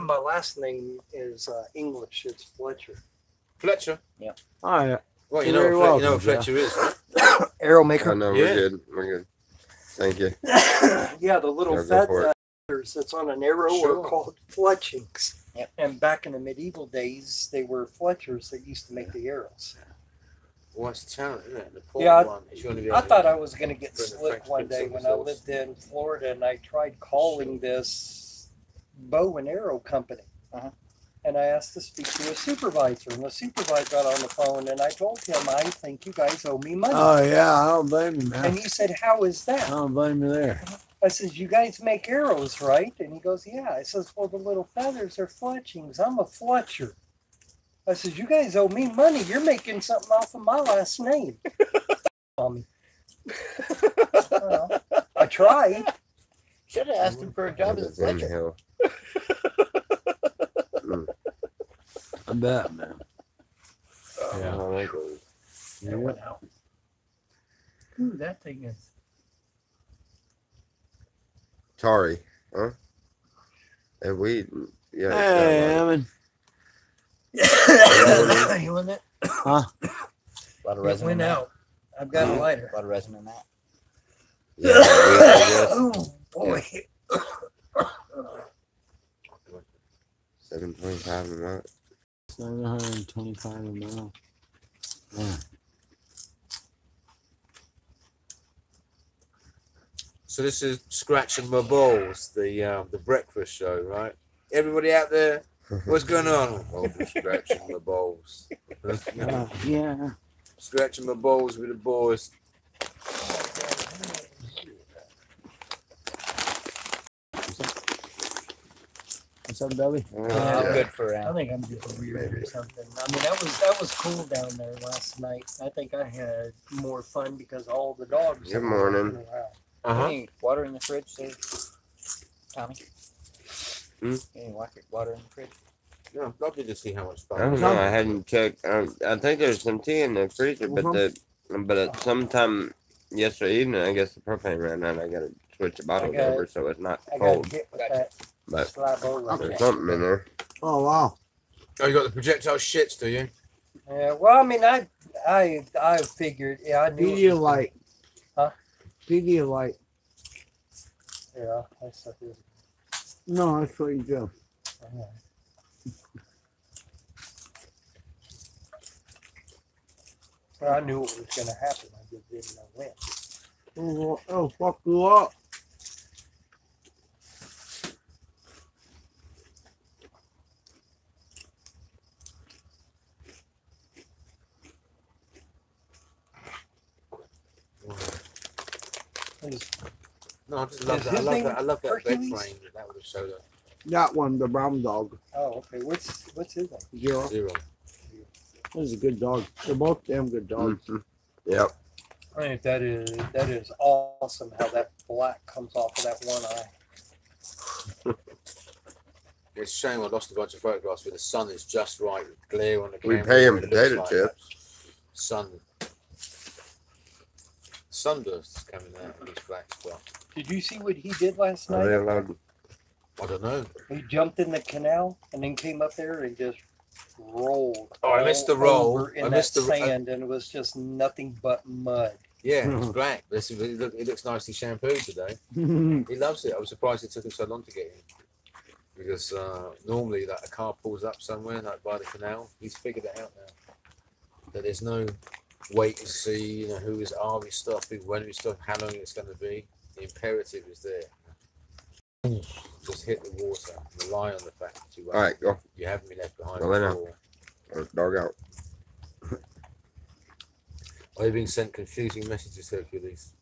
my last name is English. It's Fletcher. Fletcher. Oh, yeah. Well, You're very you know welcome, what Fletcher is, right? Arrow I maker. know Yeah. we're good. We're good. Thank you. Yeah, the little Yeah, go for it. feathers that's on an arrow Sure. are called fletchings. Yep. And back in the medieval days, they were fletchers that used to make the arrows. Well, it's a talent, isn't it? The important Yeah, one is you want to be I able to- thought I was going to get Put the slick French one day pencil when I results. lived in Florida, and I tried calling this bow and arrow company. Uh-huh. And I asked to speak to a supervisor, and the supervisor got on the phone, and I told him, I think you guys owe me money. Oh yeah, I don't blame you, man. And he said, how is I that? don't blame you there. I says, you guys make arrows, right? And he goes, yeah. I says, well, the little feathers are fletchings. I'm a fletcher. I says, you guys owe me money. You're making something off of my last name. On me. Well, I tried. Should have asked him for a job as a fletcher. Hill. I bet, man. Yeah. Yeah. It went out. Ooh, that thing is. Tari, huh? And we, yeah. Hey, Evan. You want that? Huh? A lot of It resin in went that. out. I've got a lighter. A lot of resin in that. Yeah, Oh boy. 725 a month. 725 a mile. Yeah. So this is Scratching My Balls, the breakfast show, right? Everybody out there, what's going on? Oh, I'm scratching my balls. Yeah. Scratching my balls with the boys. What's up, Belly? I'm Yeah. good for I think I'm just weird or something. I mean, that was cool down there last night. I think I had more fun because all the dogs. Good were morning. running around. Uh-huh. Any water in the fridge, there, Tommy? Hmm? Any water in the fridge? Yeah, I'm lovely to see how much I don't fun. know. I hadn't checked. I think there's some tea in the freezer, but at sometime yesterday evening, I guess the propane ran out. I gotta switch the bottles got- over so it's not I got cold. hit with Gotcha. that But slab over. there's something in there. Oh wow. Oh, you got the projectile shits, do you? Yeah, well, I mean, I figured, yeah, I knew. it was Pedialyte. Huh? Pedialyte. Yeah, that stuff is. No, that's what you do. Yeah. Well, I knew it was going to happen. I just didn't know when. Oh, fuck you up. No, I just love Is that. I his love name that. I love that bed Hercules? frame that would have showed up. That one, the brown dog. Oh, okay. What's his name? Zero. Zero. This is a good dog. They're both damn good dogs. Mhm. Yep. I think that is awesome how that black comes off of that one eye. It's a shame I lost a bunch of photographs where the sun is just right, glare on the We camera. pay him where it looks potato like chips. Sun. Sunburst is coming out of these black spots. Did you see what he did last Are they night? allowed? I don't know. He jumped in the canal and then came up there and just rolled. Oh, I missed the all roll. over in I missed that the- sand, and it was just nothing but mud. Yeah, it's black. But it looks nicely shampooed today. He loves it. I was surprised it took him so long to get in. Because normally like, a car pulls up somewhere like by the canal. He's figured it out now. That there's no wait and see, you know, who is RV stopping, when it's stopping, how long it's going to be. The imperative is there. Just hit the water. Rely on the fact that you, All right, go. you haven't been left behind Go lay down. before. Or dog out. I've been sent confusing messages, Hercules.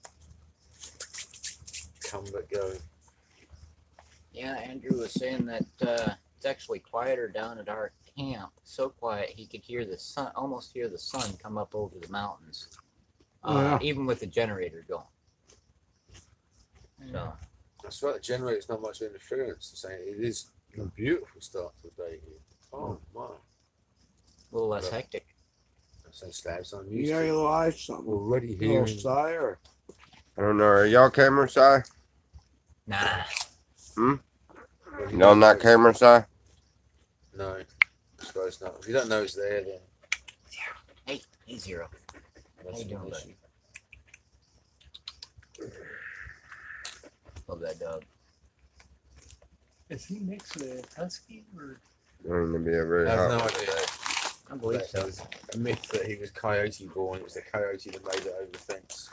Come but go. Yeah, Andrew was saying that it's actually quieter down at our camp. So quiet he could hear the sun, almost hear the sun come up over the mountains, Yeah. even with the generator going. So That's right, the generator's not much interference. I'm saying it is a beautiful start to the day here. Oh my. a little less hectic. I'm saying slabs on You used got to. your eyes something. Already Little hearing. sigh or I don't know. Are y'all camera shy? Nah, Y'all not camera shy? No. I suppose not. If you don't know it's there, then hey Zero. that's How you an doing, issue. Love that dog. Is he mixed with Husky or? Going to be a very I have hot no one. idea. I believe That so. was a myth that he was coyote born. It was the coyote that made it over the fence.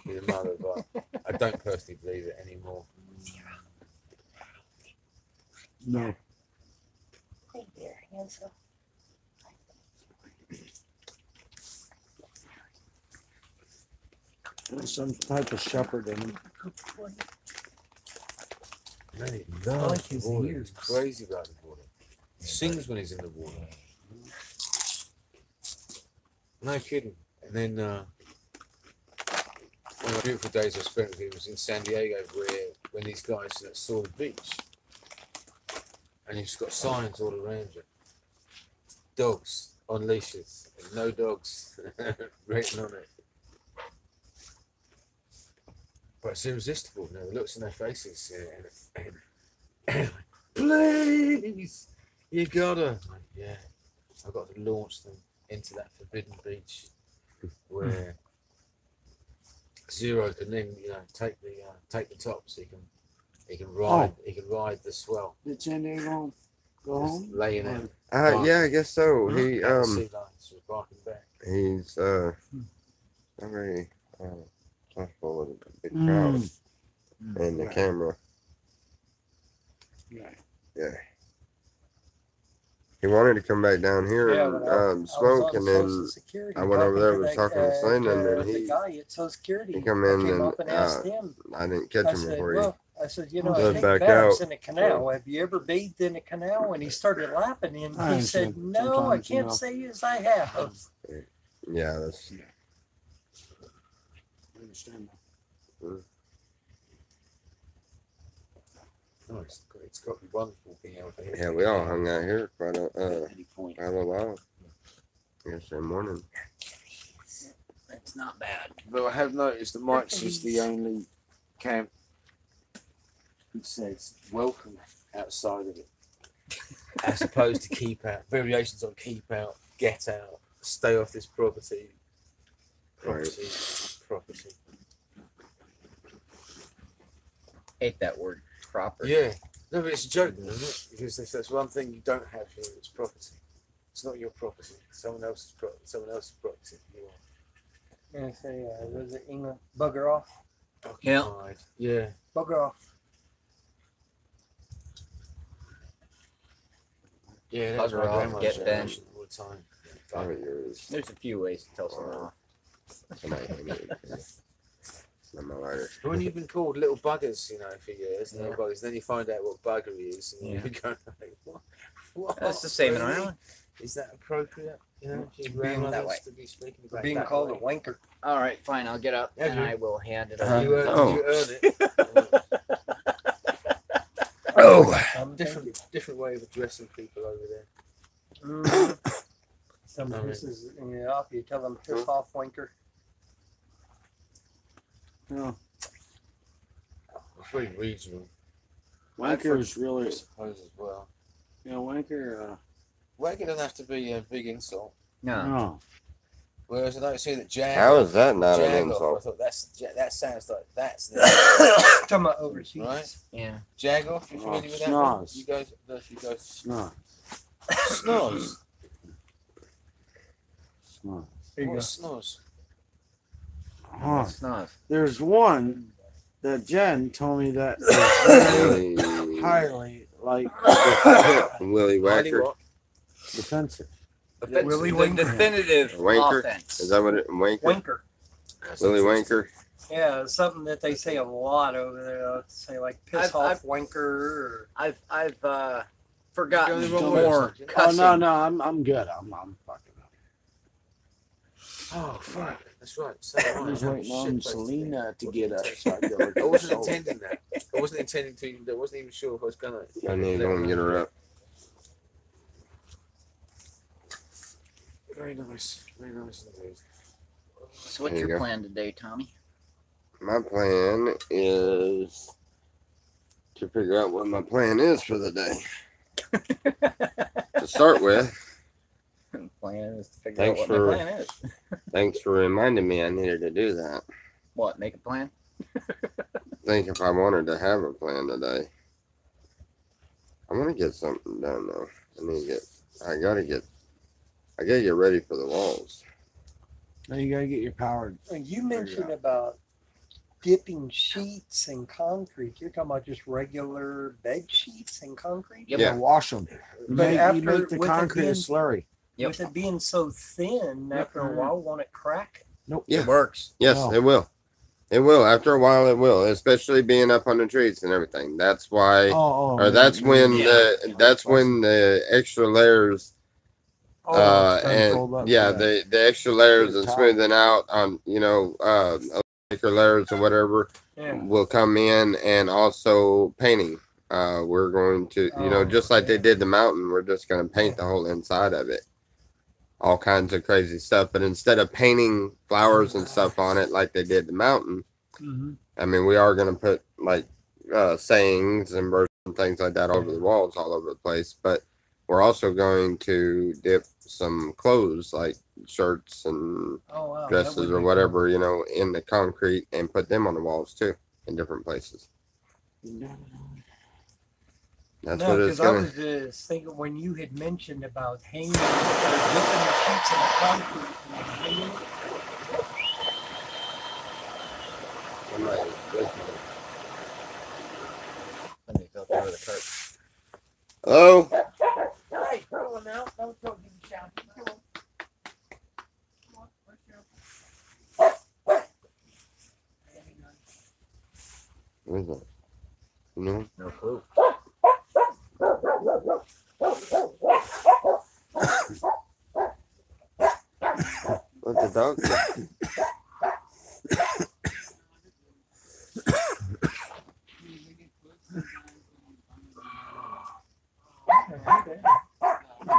His mother, but I don't personally believe it anymore. No. Hey there, handsome. There's some type of shepherd in him. Man, he I loves like the his water. ears. He's crazy about the water. He sings when he's in the water. No kidding. And then one of the beautiful days I spent with him was in San Diego, where when these guys saw the beach, and you've just got signs all around you. Dogs on leashes, and no dogs written on it. But it's irresistible. The looks in their faces. And please, you gotta. Like, yeah, I've got to launch them into that forbidden beach where Zero can then, take the top, so he can ride the swell. Did San Diego go Just home? laying out. Yeah, I guess so. He At the sea lions were barking back. he's not very comfortable with a big crowd and the Right. camera. Yeah. Yeah. He wanted to come back down here Yeah, and but I was smoke, on and Social then Security I went over there, was to talking to Slane, and then the he guy at Social Security. he come I in came and up and asked him. I didn't catch I him said, before well, I said, you know, I Let take back baths out. in the canal. Have you ever bathed in the canal? And he started laughing, and I he said, understand. no, I Sometimes, you can't know. say as I have. Yeah, that's I understand Oh, it's got to be wonderful being able to hear. yeah. We all hung out here quite a Any point. quite a little while yesterday morning. It's not bad. But I have noticed that Mike's is the only camp that says welcome outside of it. As opposed to keep out. Variations on keep out, get out, stay off this property. Property. Hate that word property. Yeah. No, but it's a joke, isn't it? Because if there's one thing you don't have here, it's property. It's not your property. It's someone else's property. Someone else's property. You are And say, was it England? Bugger off. Yeah. occupied. Yeah. Bugger off. Yeah. That's Bugger my off, grandmother's get generation all the time. Oh, yours. There's a few ways to tell someone off. Somebody hand me it. Not my lighter. But when you've been called little buggers, for years, little buggers, then you find out what buggery is, and Yeah. you go, like, what? That's the same in Really? Ireland. Is that appropriate? For your Being grandmothers that way. to be speaking about Being that called way? a wanker. All right, fine. I'll get up Yeah, and you- I will hand it Uh, over. You earn, Oh. you earn it. Oh, different way of addressing people over there. Some I mean- places, you tell them piss off wanker. No. It's very regional, Wanker is I really, suppose, as well. Wanker, Wanker doesn't have to be a big insult. No. no. Whereas I don't see that jag. how is that not an jag off, I insult? thought that sounds like that's the Talking about overseas. Right. Yeah. jag off. You familiar with that? one? Schnoz. You guys, It's not. snoz. It's not. There you go. What's snoz? Huh. It's not. There's one that Jen told me that is Willie, highly like Willie Highly Wacker. what? defensive. Willy The Wanker. definitive Wanker? offense. Is that what it? Wanker? Wanker. Willie Wanker. Yeah, it's something that they say a lot over there. They'll say like piss off wanker. Or, I've Going forgotten the wrong way or more something. Oh cussing. no, I'm good. I'm fucking up. Oh fuck! That's right. So am I was I'm waiting on shit faced Selena to today. get up. So I go I wasn't intending that. I wasn't intending to. I wasn't even sure if I was gonna. I need to go and get her up. Very nice. Very nice indeed. So what's There you your go. plan today, Tommy? My plan is to figure out what my plan is for the day. To start with, Plan is to figure Thanks out what for- my plan is. thanks for reminding me I needed to do that. What? Make a plan? think if I wanted to have a plan today, I want to get something done though. I gotta get ready for the walls. Now you gotta get your power. You mentioned about dipping sheets in concrete. You're talking about just regular bed sheets in concrete? You Yeah. gotta wash them. You But make after- the with it concrete a being- slurry. Yep. With it being so thin, after a while, won't it crack? Nope. Yeah. It works. Yes, No. it will. It will. After a while, it will. Especially being up on the trees and everything. That's why, or that's when the extra layers, Oh, starting to fold up, yeah, yeah. the extra layers Good and top. smoothing out on thicker layers or whatever yeah. will come in, and also painting. We're going to, just like they yeah. did the mountain, we're just going to paint the whole inside of it. All kinds of crazy stuff. But instead of painting flowers and stuff on it like they did the mountain, Mm-hmm. I mean, we are going to put like sayings and verses and things like that over the walls all over the place. But we're also going to dip some clothes like shirts and Oh, wow. that dresses would or be whatever, in the concrete and put them on the walls too in different places. That's No, what it's because I going was just thinking when you had mentioned about hanging or dipping the sheets in the concrete and hanging it. Somebody fell over the curb. Oh, Hey, pull him out. Don't give him a shout. Come on. Come on, let's go. what is that? No. No clue. What the dog say?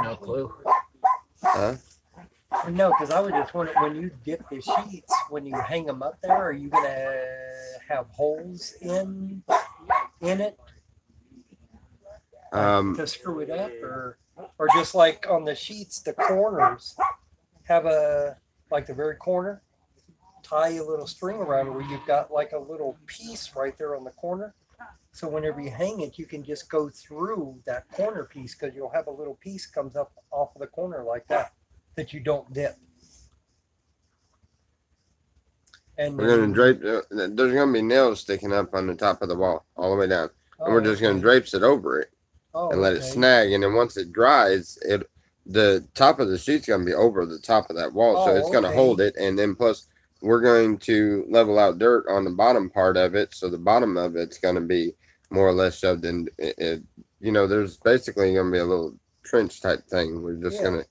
No clue. Huh? No, because I was just wondering when you dip the sheets, when you hang them up there, are you gonna have holes in it to screw it up, or just like on the sheets, the corners have the very corner, tie a little string around it where you've got like a little piece right there on the corner. So whenever you hang it, you can just go through that corner piece because you'll have a little piece comes up off of the corner like that you don't dip. And We're going to drape, there's going to be nails sticking up on the top of the wall all the way down. And we're just going to drape it over it and let it snag. And then once it dries, the top of the sheet's going to be over the top of that wall. So it's going to hold it. And then plus, we're going to level out dirt on the bottom part of it. So the bottom of it's going to be more or less shoved in. There's basically going to be a little trench type thing. We're going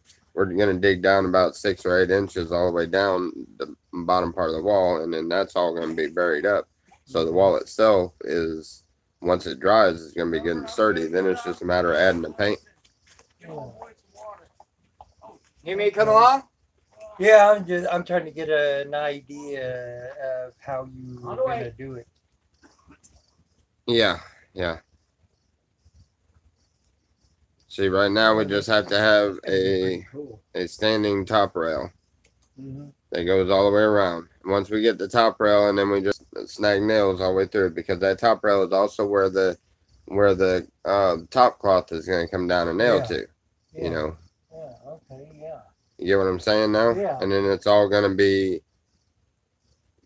to dig down about 6 or 8 inches all the way down the bottom part of the wall. And then that's all going to be buried up. So the wall itself is, once it dries, it's going to be good and sturdy. Then it's just a matter of adding the paint. You may come along? Yeah, I'm trying to get an idea of how you're gonna do it. Yeah. See, right now we just have to have a standing top rail that goes all the way around. Once we get the top rail, and then we just snag nails all the way through, because that top rail is also where the top cloth is going to come down and nail to. Yeah, okay, yeah. You get what I'm saying now? Yeah. And then it's all going to be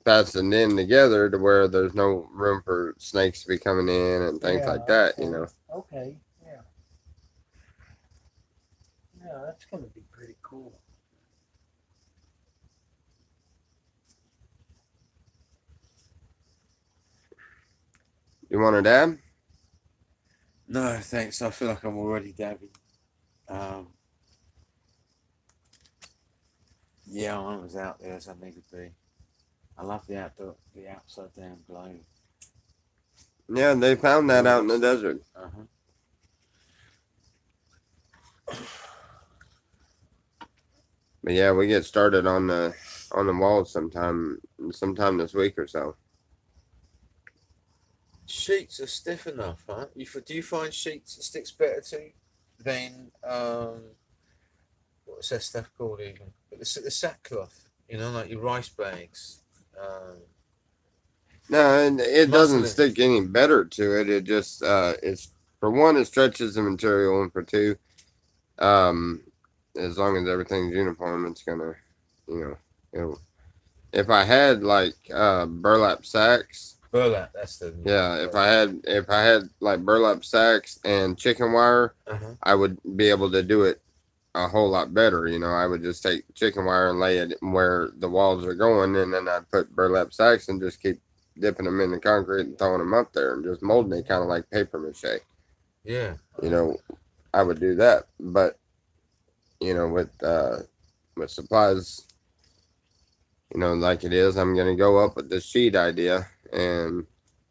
fastened in together to where there's no room for snakes to be coming in and things like that, Okay, yeah. Yeah, that's going to be pretty cool. You want to dab? No, thanks. I feel like I'm already dabbing. Yeah, I was out there as I needed to be. I love the upside down globe. Yeah, they found that out in the desert. But yeah, we get started on the walls sometime this week or so. Sheets are stiff enough, huh? Do you find sheets that sticks better than what's that stuff called even? But the sackcloth, like your rice bags. No, and it doesn't Muscling. stick any better to it. It just it's for one, it stretches the material, and for two, as long as everything's uniform, it's gonna, you know, it'll, if I had like burlap sacks, Burlap, that's the. yeah, if I had like burlap sacks and chicken wire, Uh-huh. I would be able to do it a whole lot better. You know, I would just take chicken wire and lay it where the walls are going, and then I'd put burlap sacks and just keep dipping them in the concrete and throwing them up there and just molding it kind of like paper mache. Yeah. You know, I would do that, but you know, with supplies, you know, like it is, I'm gonna go up with the sheet idea, and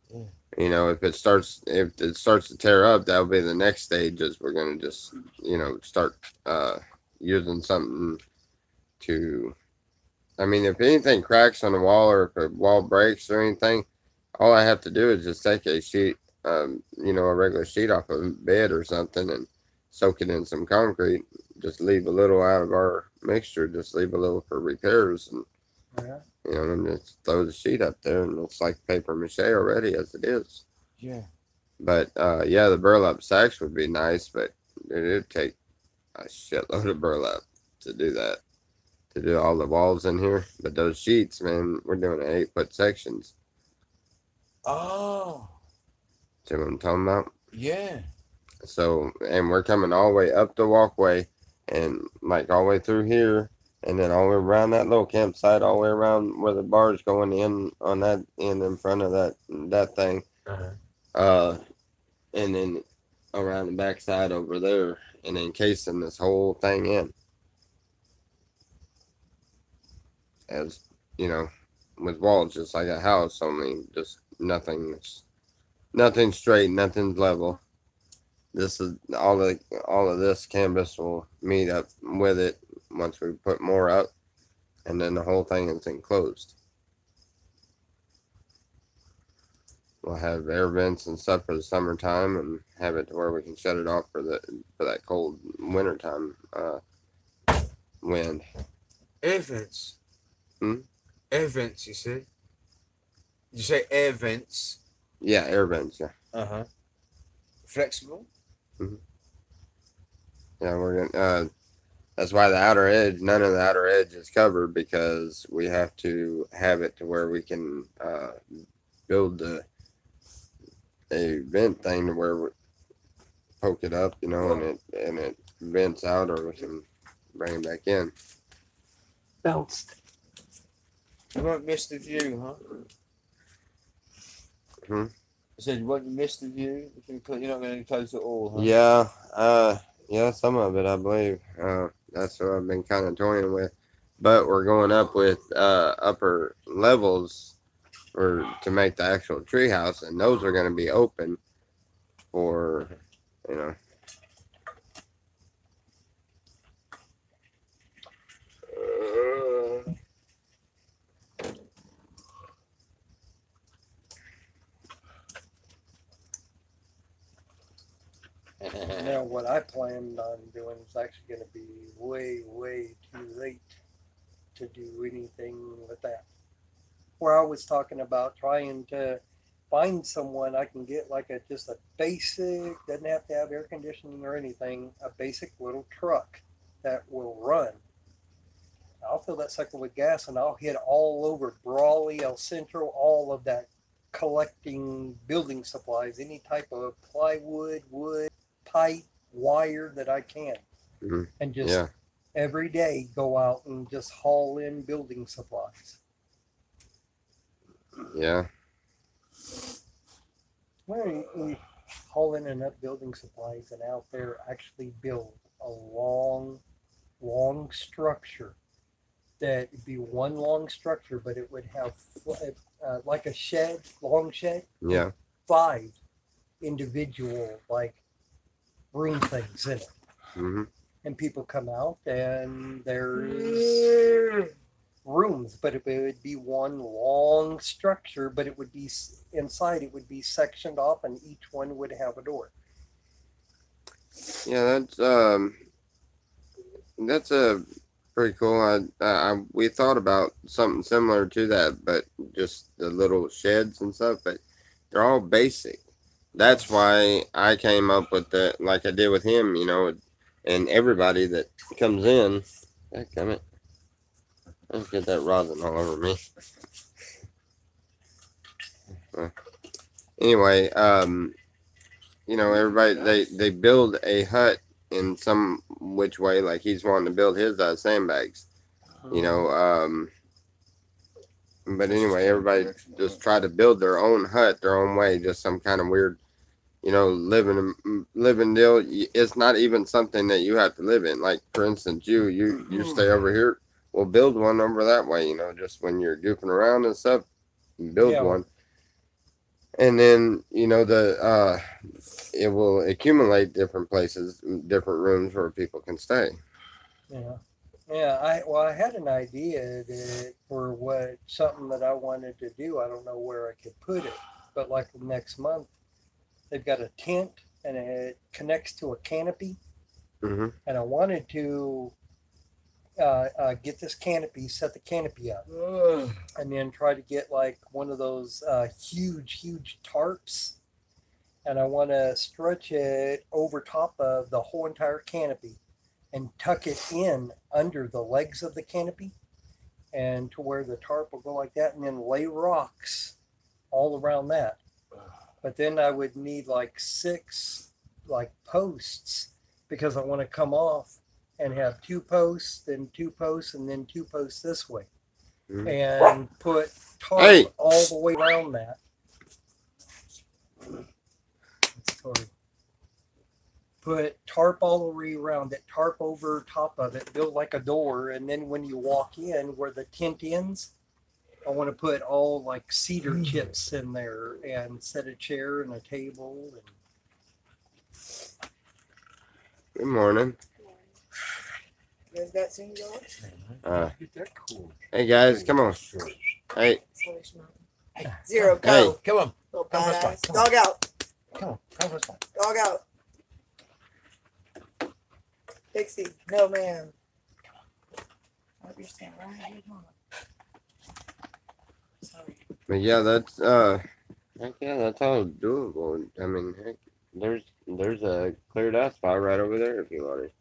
Yeah. you know, if it starts to tear up, that'll be the next stage. Is we're gonna just, you know, start using something to. I mean, if anything cracks on the wall or if a wall breaks or anything, all I have to do is just take a sheet, you know, a regular sheet off a bed or something, and soak it in some concrete. Just leave a little out of our mixture. Just leave a little for repairs, and Yeah. you know, and just throw the sheet up there, and it's like paper mache already as it is. Yeah. But yeah, the burlap sacks would be nice, but it'd take a shitload of burlap to do that, to do all the walls in here. But those sheets, man, we're doing 8-foot sections. Oh. See what I'm talking about? Yeah. So, and we're coming all the way up the walkway, and like all the way through here, and then all the way around that little campsite, all the way around where the bar's going in on that end in front of that thing. Uh-huh. And then around the backside over there, and encasing this whole thing in. As you know, with walls just like a house, only just nothing straight, nothing's level. This is all of this canvas will meet up with it once we put more up, and then the whole thing is enclosed. We'll have air vents and stuff for the summertime, and have it to where we can shut it off for that cold wintertime wind. Air vents. Hmm? Air vents, you see? You say air vents? Yeah, air vents. Yeah, Uh-huh. Flexible? yeah. We're gonna. That's why the outer edge, none of the outer edge is covered, because we have to have it to where we can build a vent thing to where we poke it up, you know, and it vents out, or we can bring it back in. Bounced. You won't miss the view, huh? Hmm? I said you won't miss the view? You're not going to close it all, huh? Yeah, some of it, I believe. That's what I've been kind of toying with. But we're going up with upper levels to make the actual treehouse, and those are going to be open for, you know. Now, what I planned on doing is actually going to be way, way too late to do anything with that. Where I was talking about trying to find someone I can get like just a basic, doesn't have to have air conditioning or anything, a basic little truck that will run. I'll fill that sucker with gas and I'll hit all over Brawley, El Centro, all of that, collecting building supplies, any type of plywood, wood, pipe, wire that I can. Mhm. And just Yeah. every day go out and just haul in building supplies. Yeah. We haul in enough building supplies and out there actually build a long structure that would be one long structure, but it would have like a shed, long shed, Yeah. 5 individual like room things in it. Mm-hmm. And people come out and there's rooms, but it would be one long structure, but it would be inside, it would be sectioned off, and each one would have a door. Yeah, that's a pretty cool. We thought about something similar to that, but just the little sheds and stuff. But they're all basic. That's why I came up with the like I did with him, you know, and everybody that comes in. Damn it! Let's get that rosin all over me. Anyway, you know, everybody they build a hut in some which way, like he's wanting to build his sandbags. You know, but anyway, everybody just try to build their own hut their own way, just some kind of weird, you know, living deal. It's not even something that you have to live in. Like for instance, you stay over here. We'll build one over that way. You know, just when you're goofing around and stuff, build one. And then you know it will accumulate different places, different rooms where people can stay. Yeah. Yeah, I had an idea that for something that I wanted to do. I don't know where I could put it, but like next month, they've got a tent and it connects to a canopy, Mm-hmm. and I wanted to get this canopy, set the canopy up, and then try to get like one of those huge tarps, and I want to stretch it over top of the whole entire canopy and tuck it in under the legs of the canopy, and to where the tarp will go like that, and then lay rocks all around that. But then I would need like 6 like posts, because I want to come off and have 2 posts, then 2 posts, and then 2 posts this way, and put tarp all the way around that. Sorry. Put tarp all the way around it, tarp over top of it, build like a door, and then when you walk in where the tent ends, I want to put all like cedar chips in there and set a chair and a table. And Good morning. Is that soon going? Hey guys, come on. Hey. Zero, go. Hey, come on. Little Come this way, badass. come on. Dog out. Come on, come this way. Dog out. Pixie, no ma'am. I hope you're staying right here. Sorry. But yeah, that's heck yeah, that's all doable. I mean, heck, there's a cleared out spot right over there if you want it.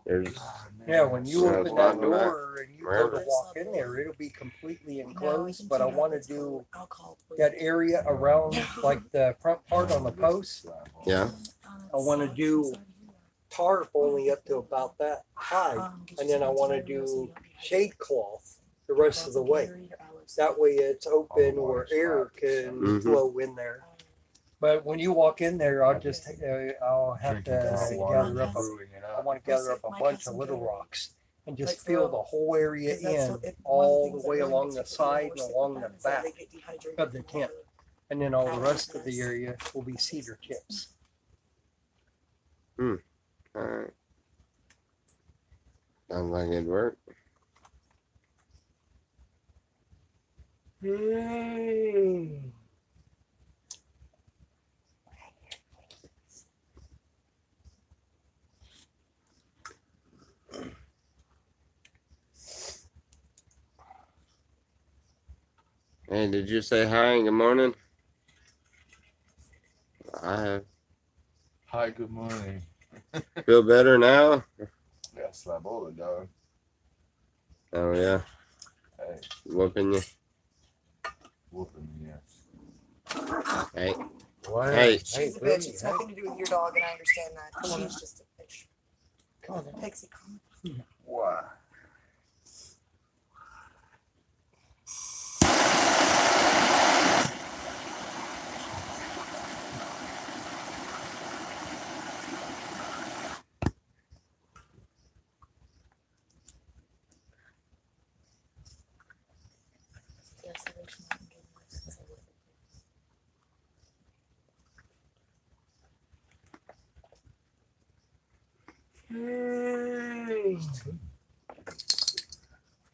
There's yeah, when you Yeah, open it's that not door and you go to Wherever. walk in there, it'll be completely enclosed. But I want to do Alcohol. that area around like the front part on the post. Yeah. I want to do tarp only up to about that high, and then I want to do shade cloth the rest of the way. That way it's open where air can Mhm. flow in there. But when you walk in there, I'll have to gather up. I want to gather up a bunch of little rocks and just fill the whole area in, all the way along the side and along the back of the tent, and then all the rest of the area will be cedar chips. All right. Sounds like it'd work. Hey, did you say hi and good morning? I have. Hi, good morning. Feel better now? Yeah, slap all the dog. Oh yeah. Hey, Whooping you. whooping me. Hey. Why? Hey. She's a bitch. It's nothing to do with your dog, and I understand that. She's just a bitch. Come on. Pixie, come. Why? Yes, I wish mine would do this, 'cause I would.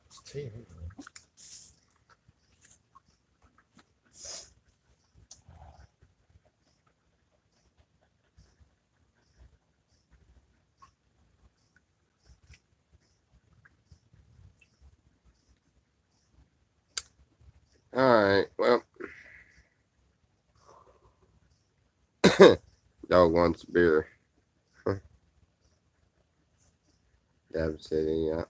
It's tea. dog wants beer. Dab City, yeah.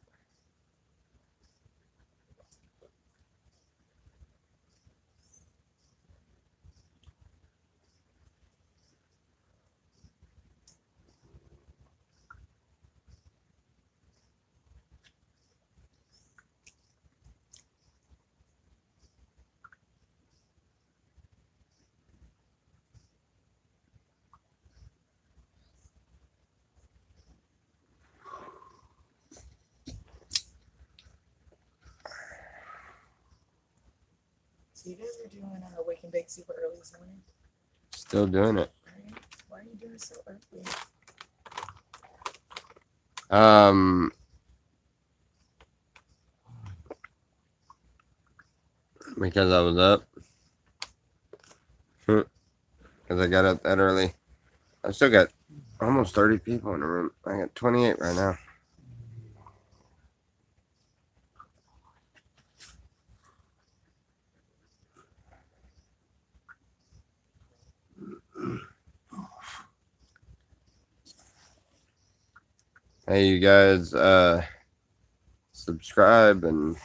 So you guys are doing Wake and Bake super early this morning? Still doing it. Right? Why are you doing it so early? Because I was up. Because I got up that early. I still got almost 30 people in the room. I got 28 right now. Hey, you guys, subscribe and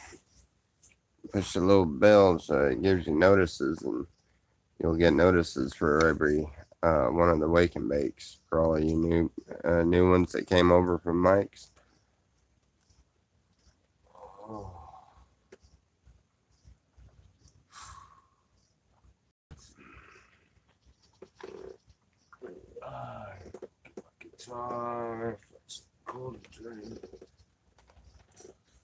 push the little bell so it gives you notices, and you'll get notices for every one of the Wake and Bakes for all of you new ones that came over from Mike's. Guitar. Cold drink.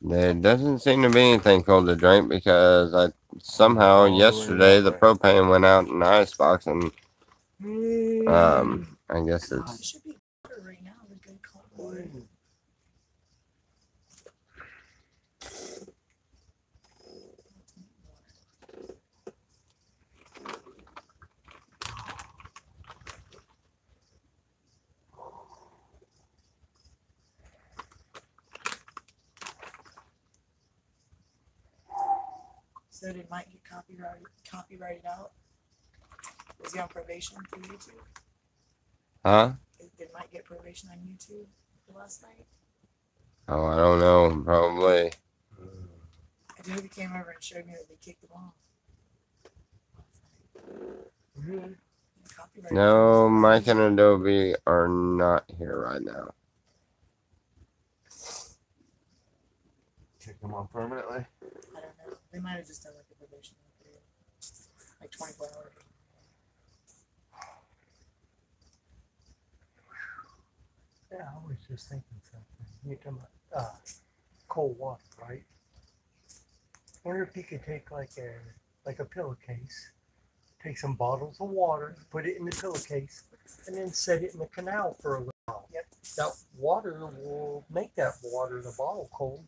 There doesn't seem to be anything cold to drink because I somehow yesterday the propane went out in the icebox, and I guess It it's should be better right now. The good cold water. So did Mike get copyrighted out? Was he on probation through YouTube? huh? Did Mike get probation on YouTube for last night? Oh, I don't know, probably. I think he came over and showed me that they kicked him off. Copyrighted No, for his Mike violation. and Adobe are not here right now. Kick them on permanently. I don't know. They might have just done like a probation period, like 24 hours. Yeah, I was just thinking something. You're talking about cold water, right? Wonder if you could take like a pillowcase, take some bottles of water, put it in the pillowcase, and then set it in the canal for a little while. Yep. That water will make that water in the bottle cold.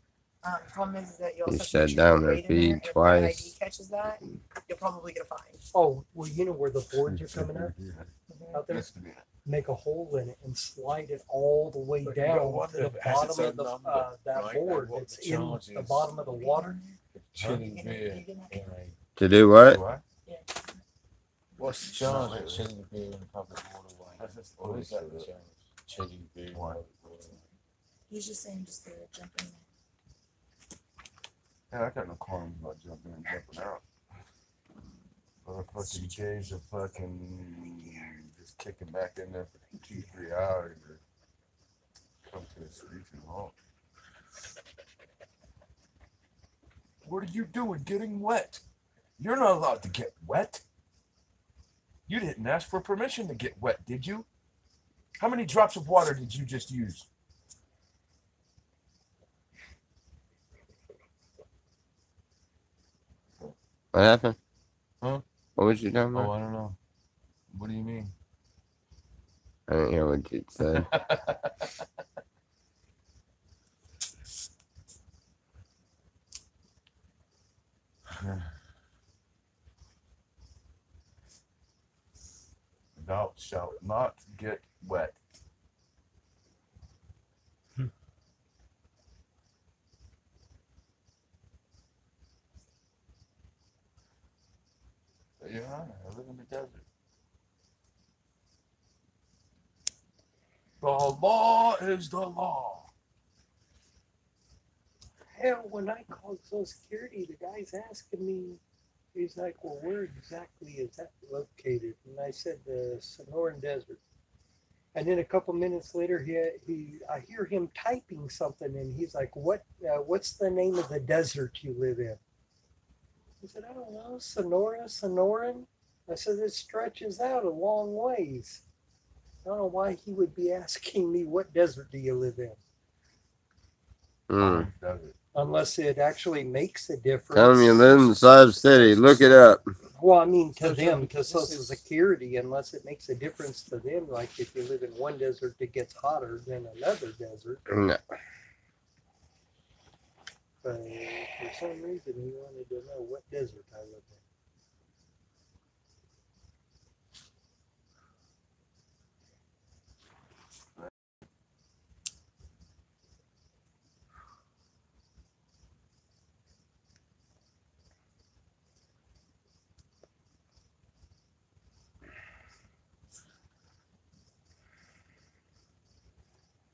Problem is that you You also have to said make sure down the there weight in there, feed and if that twice. ID catches that, you'll probably get a fine. Oh, well, you know where the boards are coming up out there? Used to be. Make a hole in it and slide it all the way But you down don't to want the it. It has its bottom of own number, that right? board What that's the in charge the is. bottom of the water. Chili You beer. get that? To do what? What? Yeah. What's the charge of chili beer in a public waterway? That's just What is that the the charge? Chili beer in a What? public waterway. He's just saying just to jump in there. Yeah, I got no qualms about jumping and jumping out. Motherfucking Jay's are fucking just kicking back in there for 2-3 hours or come to a screeching halt. What are you doing getting wet? You're not allowed to get wet. You didn't ask for permission to get wet, did you? How many drops of water did you just use? What happened? Huh? What was you talking Oh, about? I don't know. What do you mean? I didn't hear what you said. Thou shalt not get wet. Yeah, I live in the desert. The law is the law. Hell, when I called Social Security, the guy's asking me, he's like, well, where exactly is that located? And I said, the Sonoran Desert. And then a couple minutes later, I hear him typing something, and he's like, what's the name of the desert you live in? I said, I don't know, Sonoran? I said, it stretches out a long ways. I don't know why he would be asking me, what desert do you live in? Mm. Unless it actually makes a difference. Tell them you live in Dodge City. Look it up. Well, I mean, to them, to Social Security, unless it makes a difference to them, like if you live in one desert that gets hotter than another desert. No. But for some reason, he wanted to know what desert I lived in.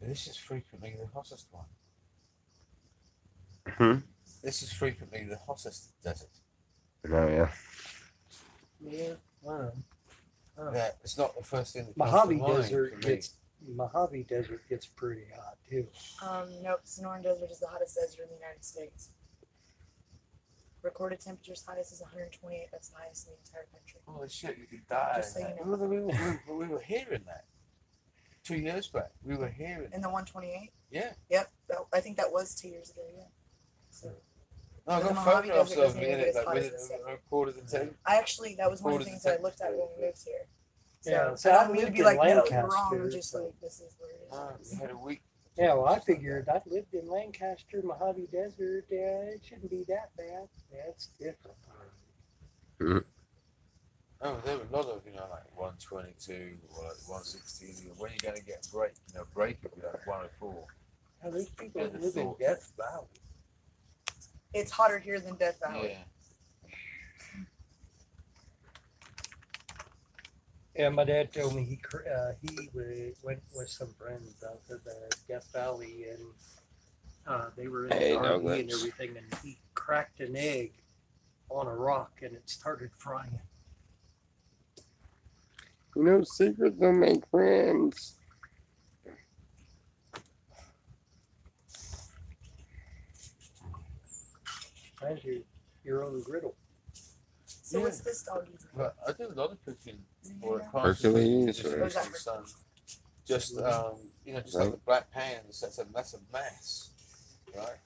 This is frequently the hottest one. Hmm? This is frequently the hottest desert. Oh, yeah. Yeah, I don't know. Yeah, it's not the first thing that comes Mojave to mind Desert for me. gets pretty hot too. Nope, Sonoran Desert is the hottest desert in the United States. Recorded temperatures highest is 128. That's the highest in the entire country. Holy shit, you could die. Just so you know. We were hearing that 2 years back. We were hearing. In the 128? Yeah. Yep. I think that was 2 years ago, yeah. So No, I The got Mojave photographs Desert of doesn't me even in get it as that hot we as this stuff. recorded the tape. that was one of the Recorded things the that I looked at when we moved here. So Yeah, so I I don't mean to lived be in like, no, you're Lancaster, wrong. Just so- like, this is where it is. We had a week. Yeah, well, I figured I lived in Lancaster, Mojave Desert. Yeah, it shouldn't be that bad. Yeah, it's different. Oh, there were a lot of, like 122 or like 116. When are you going to get a break? Break it with like 104. Now, there's people Yeah, that live in thought. Death Valley. It's hotter here than Death Valley. Yeah. Yeah, my dad told me he went with some friends out to the Death Valley, and they were in Hey, the RV and Douglas. everything, and he cracked an egg on a rock, and it started frying. Secrets don't make friends. That's your own griddle. So Yeah. what's this dog eating? But I do a lot of cooking Is it for here now? Hercules just or- Or is that for the sun. Just just Right. like the black pans. That's a mess, right?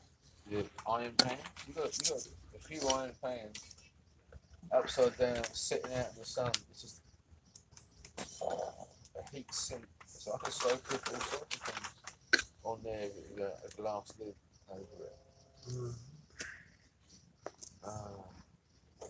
The iron pan. You got a few iron pans upside down, sitting out in the sun. It's just a heat sink. So I can slow cook all sorts of things on there with a glass lid over it.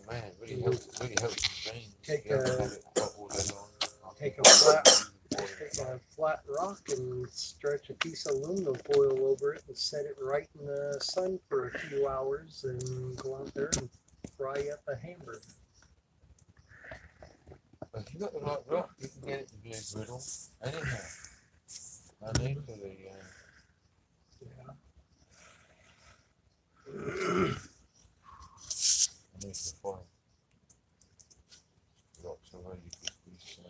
Man, it really helps. It really helps the veins. Take You don't a- have it hot all day long. Take a flat rock and stretch a piece of aluminum foil over it and set it right in the sun for a few hours, and go out there and fry up a hamburger. But if you got the right rock, you can get it to be a griddle. Anyhow, no need for the. I need the fire. Rocks away, you could be so.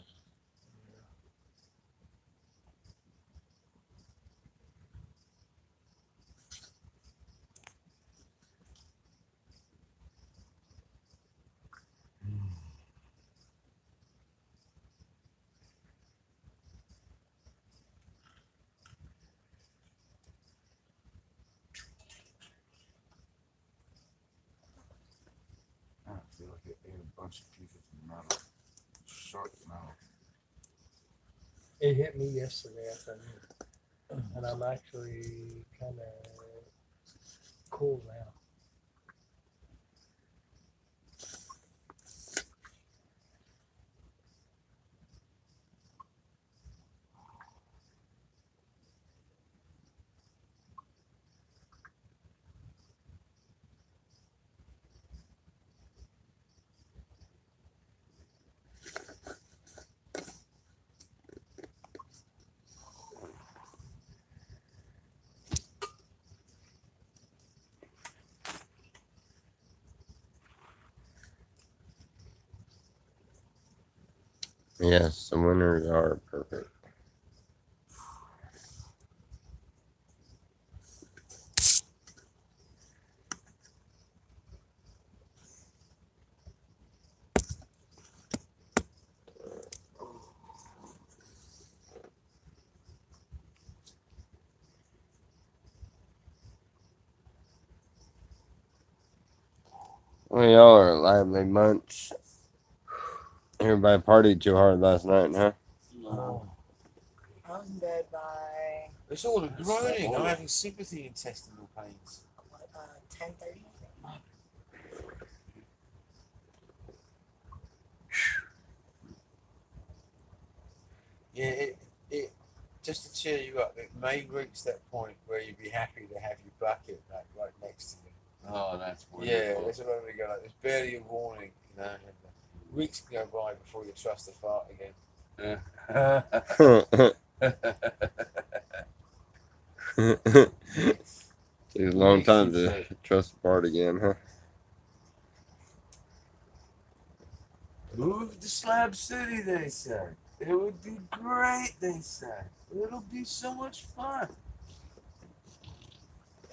I feel like it ate a bunch of pieces of metal. Sharp metal. It hit me yesterday afternoon, and I'm actually kind of cool now. Yes, the winters are perfect. Well, y'all are a lively bunch. Everybody partied too hard last night, huh? No. I was in bed by It's all the groaning. I'm having sympathy intestinal pains. 10:30. Yeah, it just to cheer you up, it may reach that point where you'd be happy to have your bucket like right next to you. Oh, that's Yeah, that's what I'm going. There's barely a warning, you know. And weeks can go by before you trust the fart again. Takes a long time to trust the part again, huh? Move to Slab City, they said. It would be great, they said. It'll be so much fun.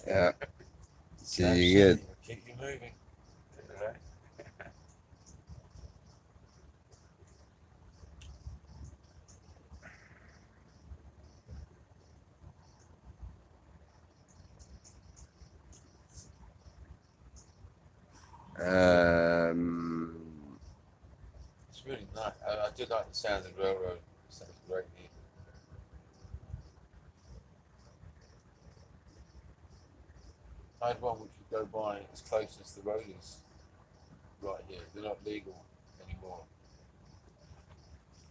Yeah. Slab you City get- will keep you moving. Right? It's really nice. I do like the sound of the railroad. It sounds great here. I had one which would go by as close as the road is right here. They're not legal anymore.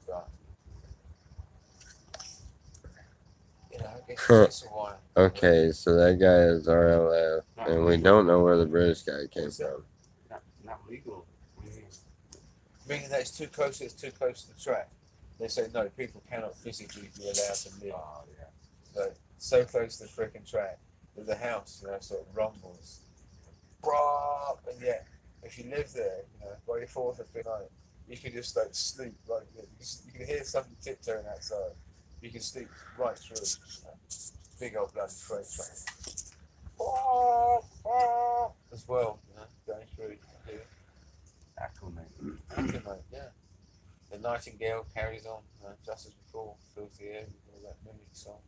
But, you know, I guess it takes a while. Okay, so that guy is RLF, and we don't know where the British guy came from. Not legal. Meaning that it's too close to the track. They say no, people cannot physically be allowed to live. Oh, yeah. So close to the freaking track that the house, you know, sort of rumbles. And yet, if you live there, you know, by your fourth or fifth night, you can just like sleep right there. You can hear something tiptoeing outside. You can sleep right through it. You know, big old bloody freight train. As well, you know, going through. Acclimate, yeah. The nightingale carries on, just as before, fills the air with all that mimic song.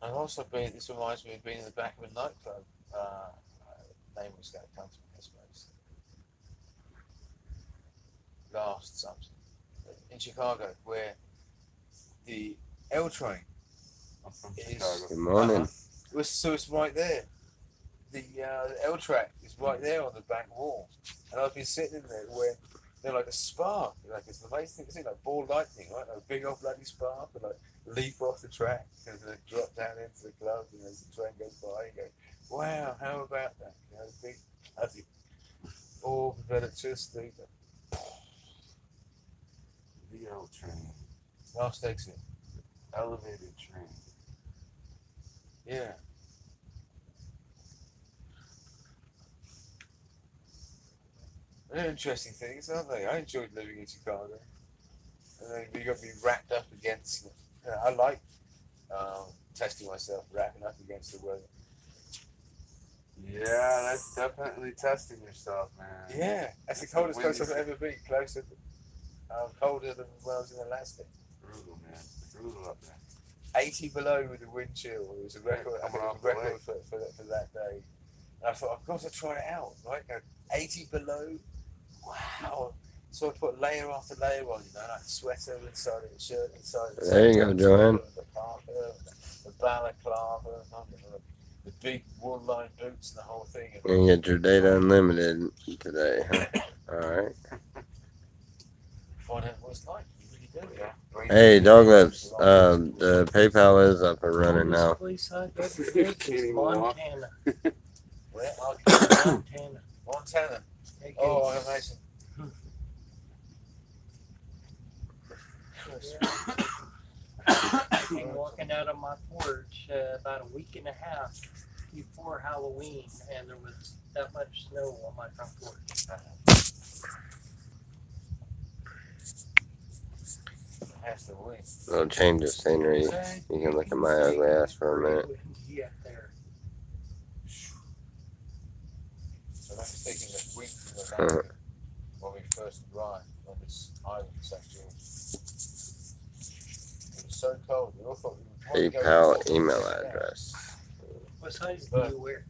I've also been, this reminds me of being in the back of a nightclub. Name was going to come to me, I suppose. Last something. In Chicago, where the L train I'm from is. Chicago. Good morning. So it's right there. The L track is right there on the back wall. And I've been sitting in there when they're like a spark. Like it's the amazing thing, like ball lightning, right? Like a big old bloody spark and like leap off the track and then drop down into the club, and as the train goes by, you go, wow, how about that? You know, the big bloody orb of electricity. The L train. Last exit. Elevated train. Yeah. They're interesting things, aren't they? I enjoyed living in Chicago. And then you got me wrapped up against, you know, I like testing myself, wrapping up against the weather. Yeah, that's definitely testing yourself, man. Yeah, that's the That's coldest the place I've windy- ever been, closer, colder than when I was in Alaska. Brutal, man. Brutal up there. 80 below with the wind chill. It was a record, I think it was a record for that day. And I thought, I've got to try it out, right? Go 80 below, wow. So I put layer after layer on, you know, like sweater inside it, shirt inside it. There you go, Joanne. The parka, the balaclava, the big wool-lined boots and the whole thing. And get your data unlimited today, huh? Alright. Find out what it's like. You really do, yeah. Hey, Dog Lips, the PayPal is up and running now. Place I've ever been to is Montana. Where? Montana. Montana. Hey, Oh, I kids. imagine. Been walking out on my porch about a week and a half before Halloween, and there was that much snow on my front porch. Has to win. Little change of scenery. You can look at my ugly ass for a minute. Yeah, there. So that's taking a week from the land when we first arrived on this island, St. George. It was so cold. We all thought we would PayPal email address. What size do you wear?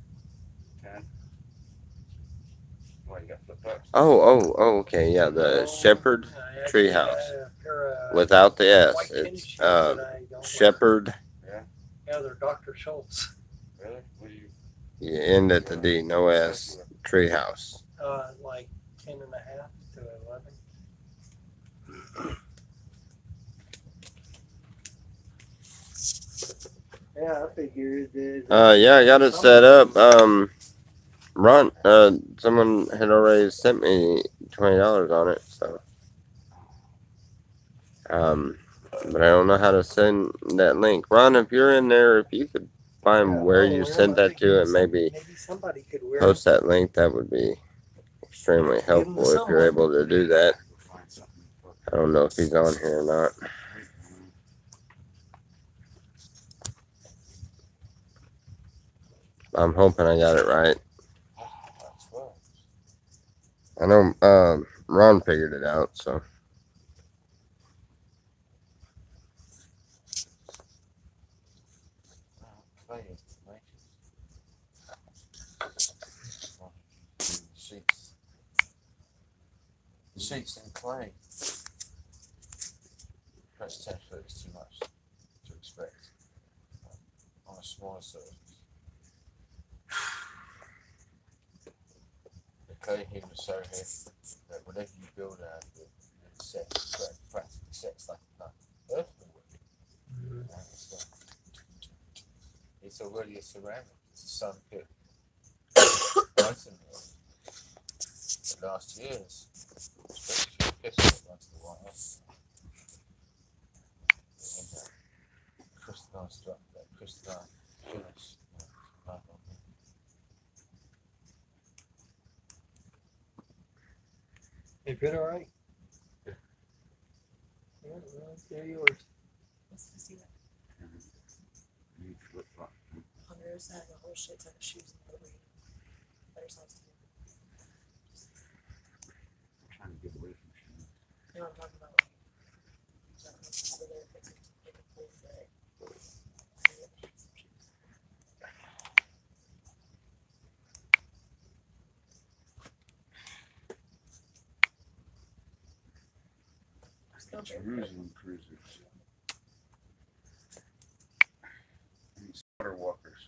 Well, you got flip flops. Oh, okay, yeah, the Shepherd I Tree actually House. had a pair of Without the S. white tennis It's shoes that I don't wear. Shepherd. Yeah, they're Dr. Schultz. Really? What do you? You end at the D, no S. Tree House. Like 10 and a half to 11. Yeah, I figured it. Yeah, I got it set up. Ron, someone had already sent me $20 on it, so. But I don't know how to send that link. Ron, if you're in there, if you could find where you sent that to and maybe somebody could wear post that link, that would be extremely helpful if you're able to do that. I don't know if he's on here or not. I'm hoping I got it right. I know Ron figured it out, so. The sheets in clay. Press temperature is too much to expect on a smaller surface. The clay here is so heavy that whatever you build out of it, it practically sets like a earthwork. It's already a ceramic. It's a sun pit. The last years, especially pissed once in a while. Crystalline structure, that crystalline finish. They fit all right. Yeah, well, they're yours. Let's see that. Hunter's had a whole shit ton of shoes in the way. Better size too. Trying to get away from shoes. You know what I'm talking about? Over there, fixing like a full bag. Jerusalem cruisers. These water walkers.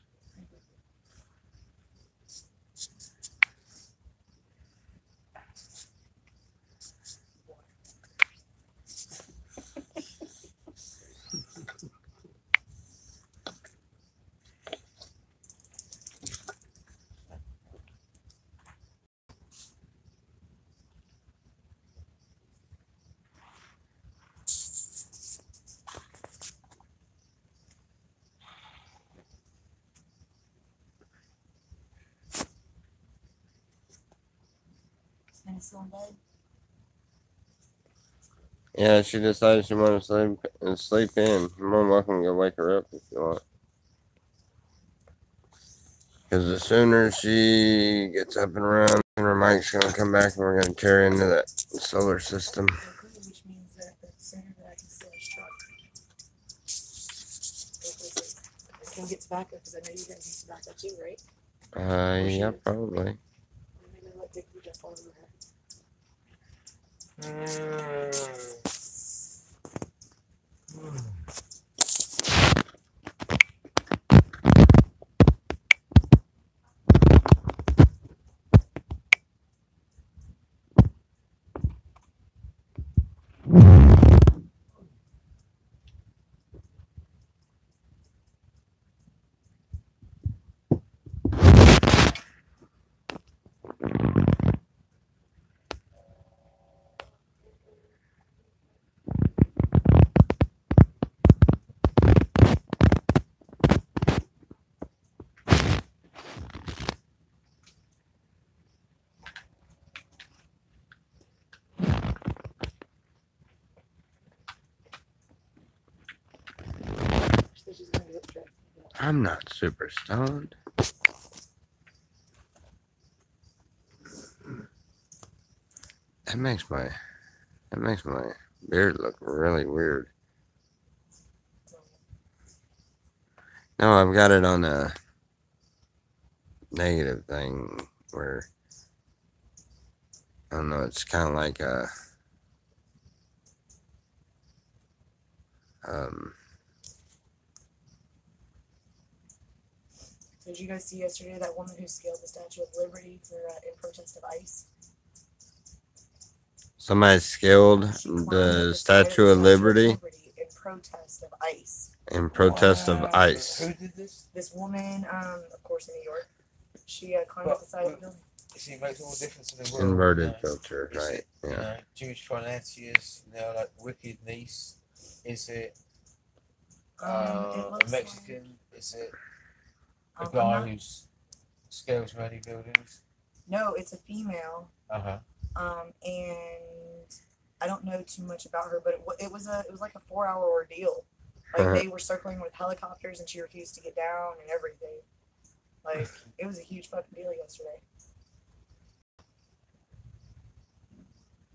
And still in bed. Yeah, she decided she wanted to sleep in. You're more than welcome to go wake her up if you want. Because the sooner she gets up and around, her mic's going to come back and we're going to tear into that solar system. Which means that the sooner that I can steal his truck. I can get tobacco because I know you guys need tobacco too, right? Yeah, probably. Maybe let Dick jump all over her. I'm not super stoned. That makes my beard look really weird. No, I've got it on a negative thing where I don't know. It's kind of like a Did you guys see yesterday that woman who scaled the Statue of Liberty for in protest of ICE? somebody scaled She climbed up the side Statue of Liberty in protest of ICE. in protest of ICE. Who did this? This woman, of course, in New York, she climbed up the side of the building. See, it makes all the difference in the world. Inverted you know? filter, Is right? it, Yeah. You know, Jewish financiers, you know, like wicked niece. Is it It a looks Mexican? Is it a I'm guy not- who scales many buildings? No, it's a female. Uh huh. And I don't know too much about her, but it was like a 4-hour ordeal. Like they were circling with helicopters, and she refused to get down and everything. Like it was a huge fucking deal yesterday.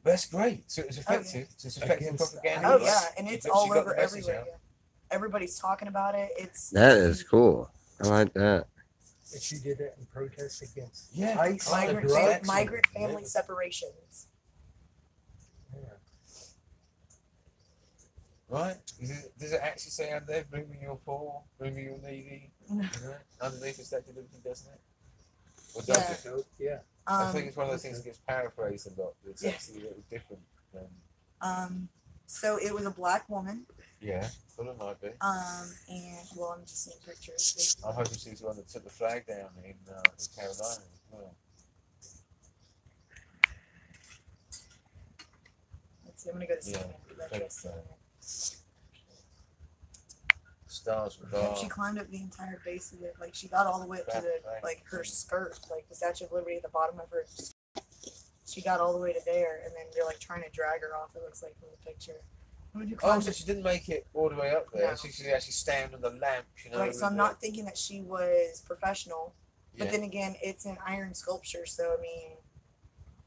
That's great. So it's yeah. effective. So it's effective Against propaganda. Oh Right? yeah, and it's She all got the over message everywhere. out. Yeah. Everybody's talking about it. It's That is cool. I like that. But she did it in protest against Yeah. ICE. migrant, drugs. fam- migrant family separations. Yeah. Right? Does it actually say on there, bring me your poor, bring me your needy? No. You know? Underneath the statue of liberty, doesn't it? Or does Yeah. it? So, yeah. I think it's one of those things that gets paraphrased a lot. It's Yeah. actually a little different than, So it was a black woman. yeah, but it might be. And well, I'm just seeing pictures. I'm hoping she's the one that took the flag down in Carolina as well. Let's see. I'm gonna go to Yeah. CNN. Stars with She climbed up the entire base of it. Like she got all the way up to the like her skirt, like the Statue of Liberty at the bottom of her. She got all the way to there, and then they're like trying to drag her off. It looks like from the picture. When you Oh, climb so up- she didn't make it all the way up there. No. She actually stand on the lamp, you know. right, so I'm with not thinking that she was professional, the- but yeah. then again, it's an iron sculpture, so I mean,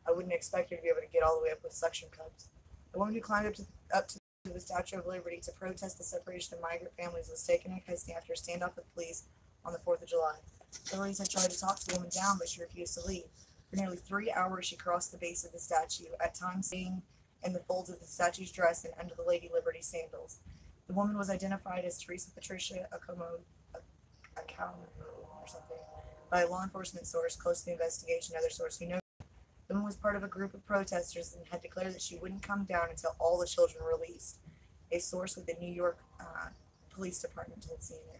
I wouldn't expect her to be able to get all the way up with suction cups. The woman who climbed up to the Statue of Liberty to protest the separation of migrant families was taken in custody after a standoff with police on the 4th of July. Authorities had tried to talk the woman down, but she refused to leave. For nearly 3 hours, she crossed the base of the statue, at times staying in the folds of the statue's dress and under the Lady Liberty sandals. The woman was identified as Teresa Patricia Acomo or something by a law enforcement source close to the investigation. Another source who knows the woman was part of a group of protesters and had declared that she wouldn't come down until all the children were released. A source with the New York Police Department told CNN.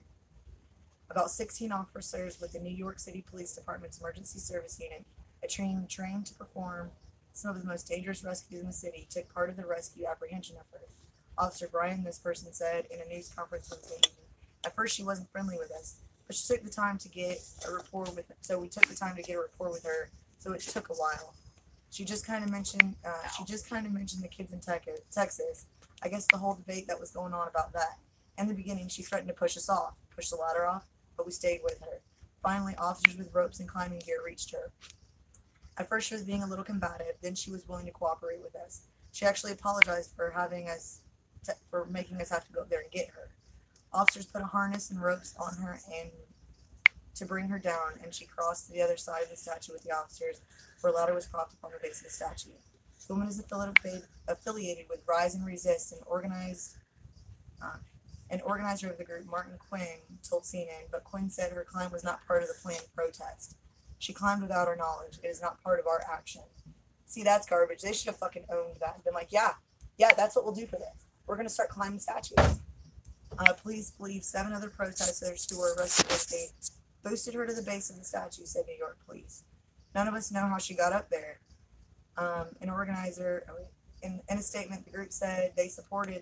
About 16 officers with the New York City Police Department's Emergency Service Unit, a team trained to perform some of the most dangerous rescues in the city, took part of the rescue apprehension effort. Officer Brian, this person said in a news conference Wednesday evening. At first, she wasn't friendly with us, but she took the time to get a rapport with. So we took the time to get a rapport with her. So it took a while. She just kind of mentioned. The kids in Texas. I guess the whole debate that was going on about that. In the beginning, she threatened to push us off, push the ladder off, but we stayed with her. Finally, officers with ropes and climbing gear reached her. At first, she was being a little combative. Then she was willing to cooperate with us. She actually apologized for for making us have to go up there and get her. Officers put a harness and ropes on her and to bring her down, and she crossed to the other side of the statue with the officers, where a ladder was propped up on the base of the statue. The woman is affiliated with Rise and Resist, and organizer of the group, Martin Quinn, told CNN, but Quinn said her climb was not part of the planned protest. She climbed without our knowledge. It is not part of our action. See, that's garbage. They should have fucking owned that and been like, yeah, that's what we'll do for this. We're going to start climbing statues. Police believe 7 other protesters who were arrested this day boosted her to the base of the statue, said New York police. None of us know how she got up there. An organizer, in a statement, the group said they supported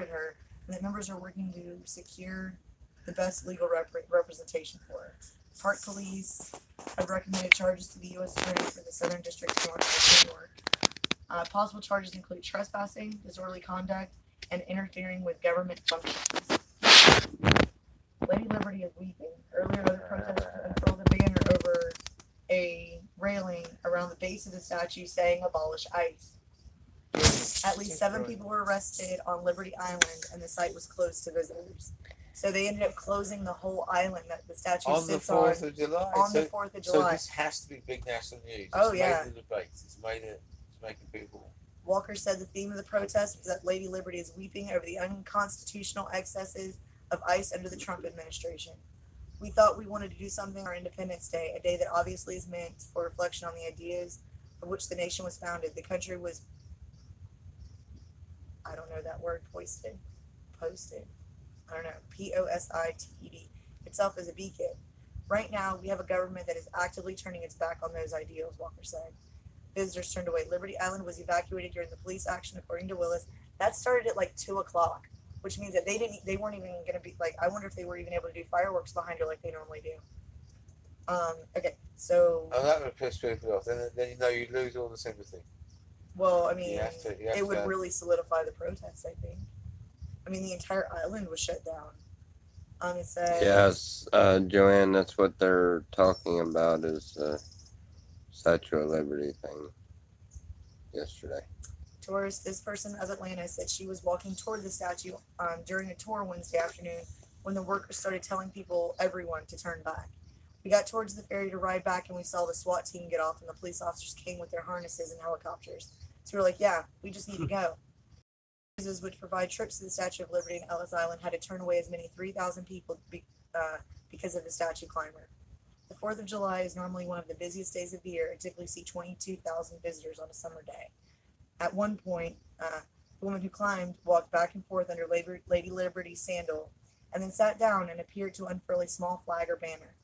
her, and that members are working to secure the best legal representation for her. Park Police have recommended charges to the U.S. Attorney for the Southern District of New York. Possible charges include trespassing, disorderly conduct, and interfering with government functions. Lady Liberty is weeping. Earlier, other protesters unfurled a banner over a railing around the base of the statue saying abolish ICE. At least 7 people were arrested on Liberty Island, and the site was closed to visitors. So they ended up closing the whole island that the statue On the sits on 4th of July. on so, the 4th of so July. this has to be big national news. Oh, It's yeah. made the debates. It's making people. Walker said the theme of the protest was that Lady Liberty is weeping over the unconstitutional excesses of ICE under the Trump administration. We thought we wanted to do something on Independence Day, a day that obviously is meant for reflection on the ideas of which the nation was founded. The country was, I don't know that word, posted, I don't know, POSITED, itself as a beacon. Right now, we have a government that is actively turning its back on those ideals, Walker said. Visitors turned away. Liberty Island was evacuated during the police action, according to Willis. That started at like 2 o'clock, which means that they weren't even going to be like, I wonder if they were even able to do fireworks behind her like they normally do. Okay, so. Oh, that would piss people off. Then you know you lose all the sympathy. Well, I mean, You have to it would really solidify the protests, I think. I mean, the entire island was shut down. It said. Yes, Joanne, that's what they're talking about is the Statue of Liberty thing yesterday. Tourist, this person of Atlanta said she was walking toward the statue during a tour Wednesday afternoon when the workers started telling everyone to turn back. We got towards the ferry to ride back and we saw the SWAT team get off and the police officers came with their harnesses and helicopters. So we're like, yeah, we just need to go. Cruises which provide trips to the Statue of Liberty and Ellis Island had to turn away as many 3,000 people because of the statue climber. The 4th of July is normally one of the busiest days of the year and typically see 22,000 visitors on a summer day. At one point, the woman who climbed walked back and forth under Lady Liberty's sandal and then sat down and appeared to unfurl a small flag or banner.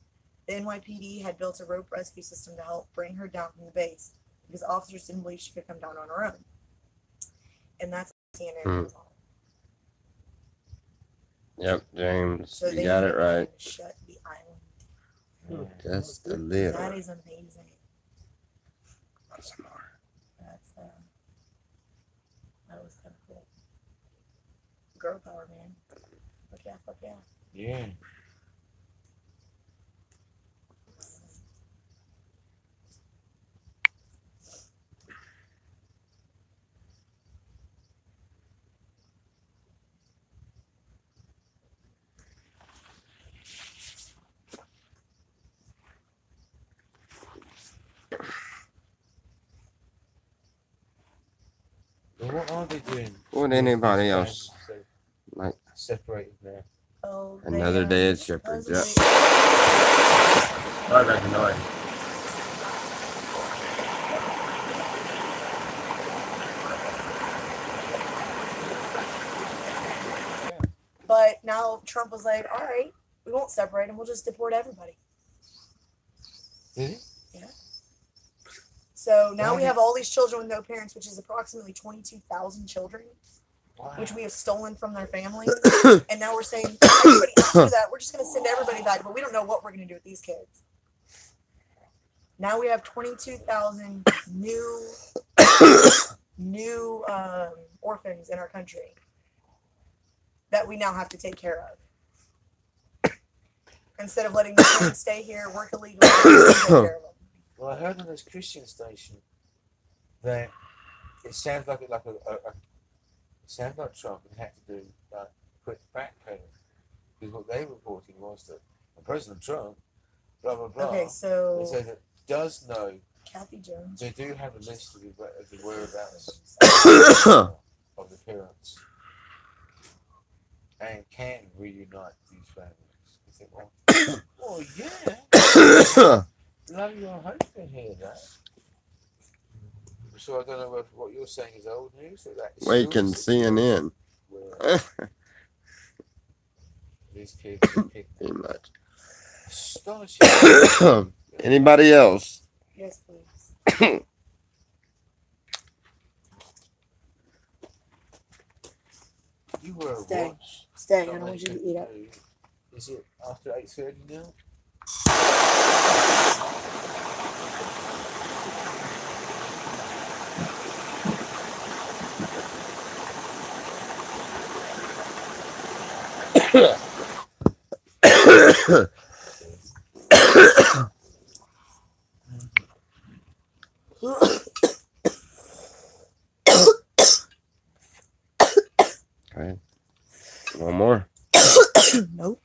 The NYPD had built a rope rescue system to help bring her down from the base because officers didn't believe she could come down on her own. And that's CNN. Yep, James, So you got it right. Shut the island. Just a little. That is amazing. That's more. That's that was kind of cool. Girl power, man. Fuck yeah, fuck yeah. Yeah. Well, what are they doing? Would anybody else like Separated now. Oh, another they, day at Shepherd? Yep. supposedly- Sorry about the noise. But now Trump was like, all right, we won't separate them. We'll just deport everybody. Did he? So now we have all these children with no parents, which is approximately 22,000 children, Wow. which we have stolen from their families. And now we're saying, everybody after that, we're just going to send everybody back, but we don't know what we're going to do with these kids. Now we have 22,000 new orphans in our country that we now have to take care of. Instead of letting the parents stay here, work illegally, and take care of them. Well, I heard on this Christian station that it sounds like it sounds like Trump had to do quit backpedaling because what they were reporting was that President Trump, blah blah blah. Okay, so They say that does know Kathy Jones. they do have a list of the whereabouts of the parents and can reunite these families. I think, well, yeah. Love your husband here, that. So I don't know if what you're saying is old news or that is Waking still CNN. where these kids are picked. Pretty much. Astonishing. Anybody else? Yes, please. You were a Stay. watch. Stay. I don't want you to eat up. Is it after 8:30 now? Okay. One more. Nope.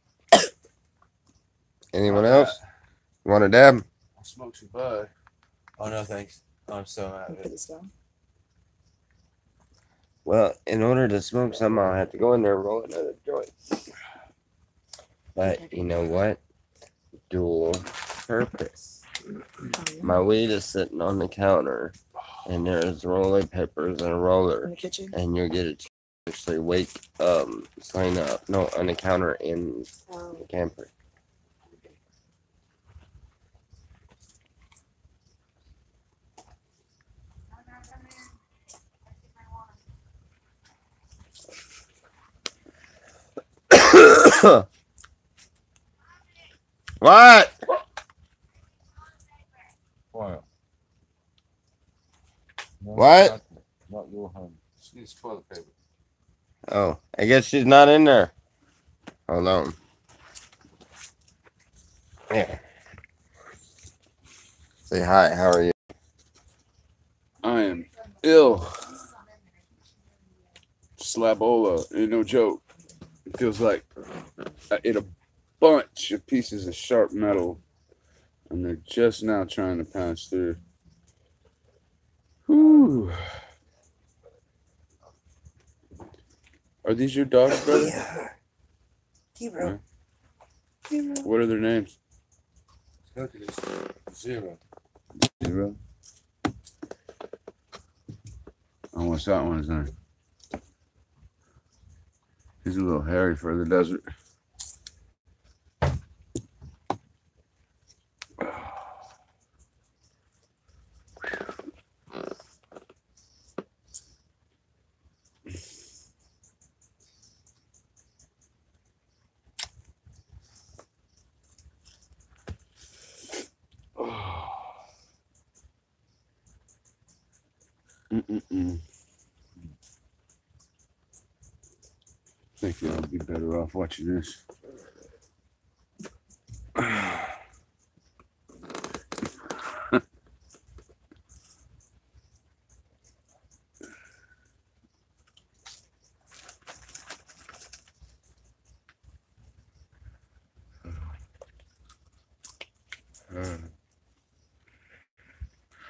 Anyone else? Want a dab? I'll smoke some bud. Oh no, thanks. I'm so out I'll of put it. this down. Well, in order to smoke some, I'll have to go in there and roll another joint. But you know what? Dual purpose. Oh, yeah. My weed is sitting on the counter, and there's rolling peppers and a In roller, the kitchen. and you'll get it to actually wake sign up. No, on the counter in Oh. the camper. What? Wow. No, What? Not your home. She needs toilet paper. Oh, I guess she's not in there. Hold on. Yeah. Say hi. How are you? I am ill. Slabola, ain't no joke. It feels like I ate a bunch of pieces of sharp metal, and they're just now trying to pass through. Whew. Are these your dogs, brother? Hero. What are their names? Look at this. Zero. Zero. Oh, what's that one's name? He's a little hairy for the desert. I think I'll be better off watching this.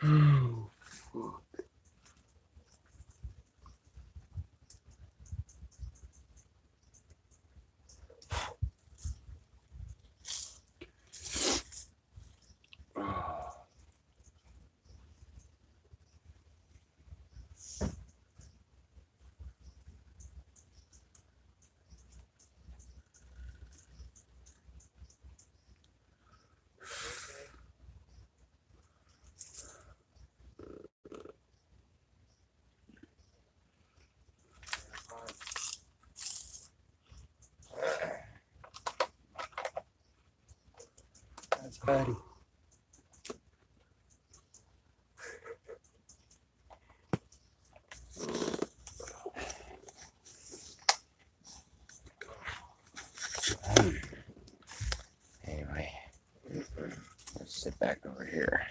Oh, fuck. That's Buddy. Anyway, let's sit back over here.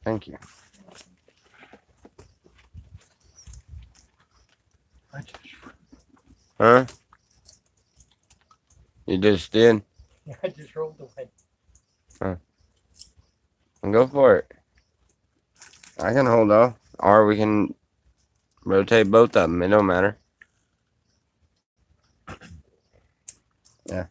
Thank you. Huh? You just did? I just rolled away. Well, go for it. I can hold off, or we can rotate both of them. It don't matter. Yeah.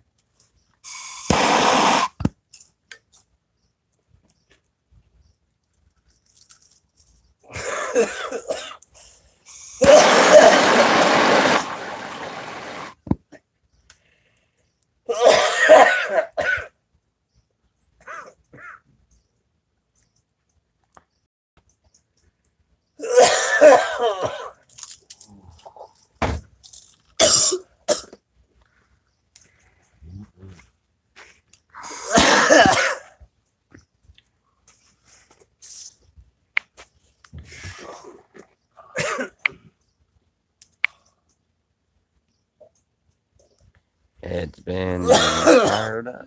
It's been fired up.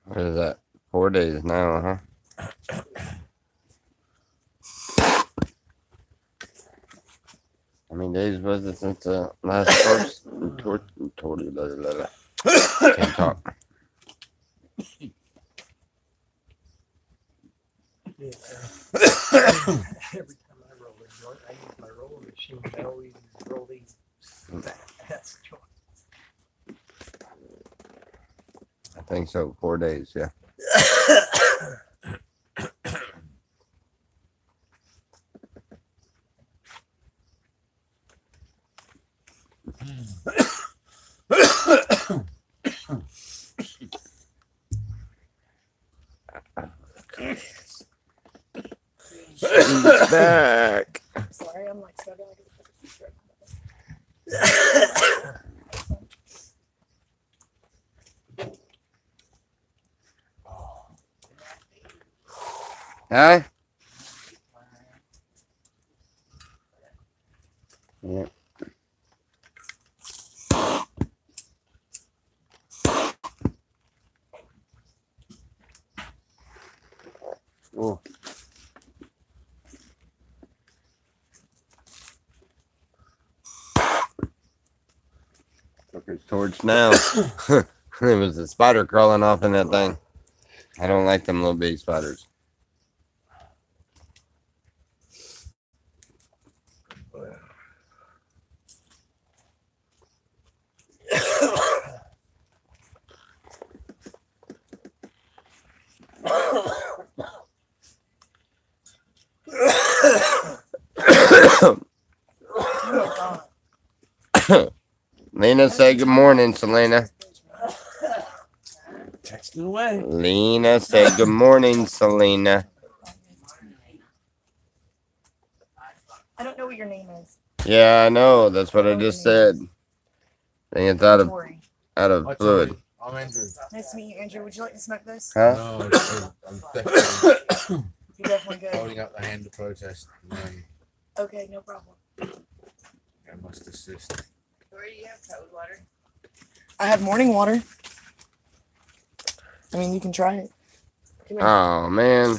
What is that? 4 days now, huh? How many days was it since the last course? Can't talk. Yeah. Every time I roll a joint, I use my roller machine. I always roll these fast joints. I think so. 4 days, yeah. She's back. Sorry, I'm like struggling. Huh? Yeah. Oh. Took his torch now. There was a spider crawling off in that thing. I don't like them little bitty spiders. Lena, say good morning, Selena. Texting away. Lena, say good morning, Selena. I don't know what your name is. Yeah, I know. That's what I just said. I think it's out of Tori. fluid. I'm Andrew. Nice to meet you, Andrew. Would you like to smoke this? Huh? No, I'm definitely You're definitely good. holding up the hand of protest. Okay, no problem. I must assist. Where do you have cold water? I have morning water. I mean, you can try it. Come here. Oh, man.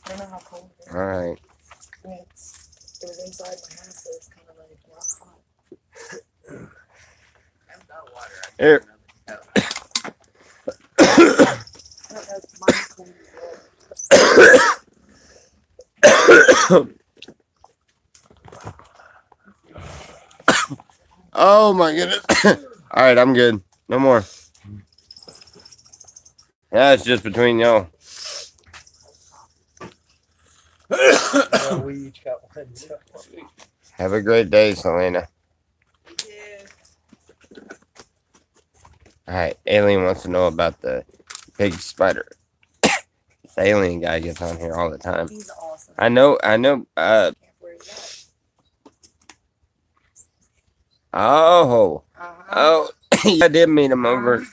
I don't know how cold it is. All right. I mean, it was inside my house, so it's kind of like not hot. I've got water. Here. I don't know if mine's cold as well. Oh, my goodness. All right, I'm good. No more. Yeah, it's just between y'all. Well, we each got one. So. Have a great day, Selena. All right, Alien wants to know about the big spider. This alien guy gets on here all the time. He's awesome. I know. Where is Oh, that? oh, I did meet him over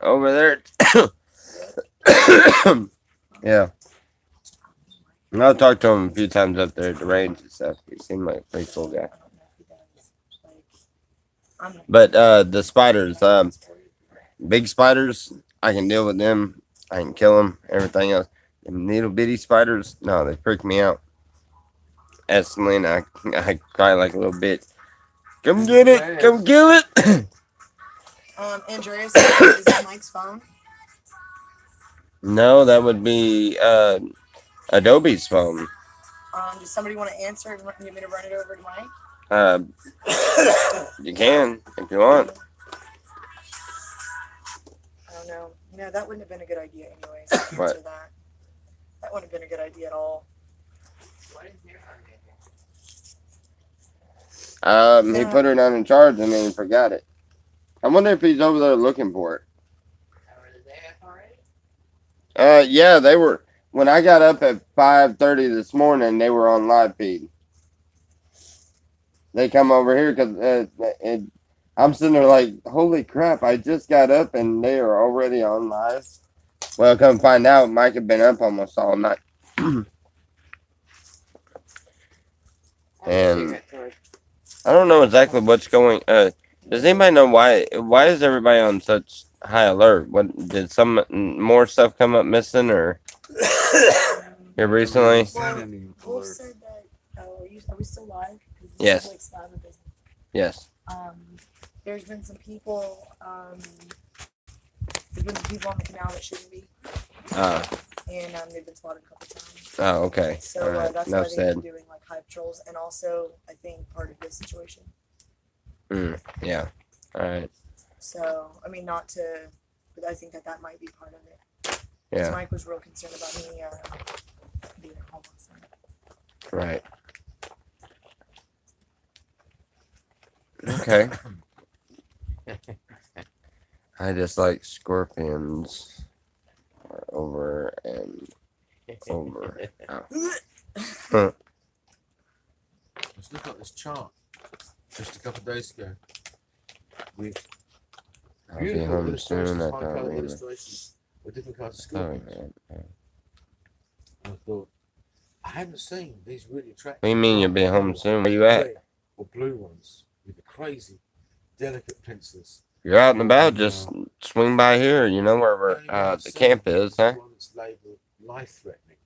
there. Yeah, and I'll talk to him a few times up there at the range and stuff. He seemed like a pretty cool guy. But the spiders, big spiders, I can deal with them. I can kill them. Everything else, them little bitty spiders, no, they freak me out. Ask Selena, I cry like a little bitch. Come get it, come kill it. Andreas, is that Mike's phone? No, that would be Adobe's phone. Does somebody want to answer and you want me to run it over to Mike? You can if you want. I don't know. No, that wouldn't have been a good idea anyways. What? Answer that. That wouldn't have been a good idea at all. What is your phone doing? He put her down in charge and then he forgot it. I wonder if he's over there looking for it. Over the day already? Yeah, they were. When I got up at 5:30 this morning, they were on live feed. they come over here because I'm sitting there like, holy crap! I just got up and they are already on live. Well, come find out, Mike had been up almost all night. And I don't know exactly what's going. Does anybody know why? Why is everybody on such high alert? What did some more stuff come up missing or here recently? Wolf said that. Are we still live? 'Cause this Yes. is like Slava business. Yes. There's been some people. There's been some people on the canal that shouldn't be, and they've been spotted a couple times. Oh, okay. So All right. that's Enough why they've said. been doing like high patrols, and also I think part of this situation. Yeah. All right. So I mean, not to, but I think that might be part of it. 'Cause Yeah. Mike was real concerned about me being homeless. Right. Okay. I just like scorpions over and over. Oh. Let's look at this chart just a couple of days ago. With I'll be beautiful home illustrations, soon. I high colour thought we were. illustrations with different kinds of Oh, scorpions. man. I thought, I haven't seen these really attractive. What do you mean you'll be home soon? Where you at? red or blue ones with the crazy, delicate pincers. You're out and about. Just swing by here. You know where we're, the camp is, huh? One that's labelled life-threatening.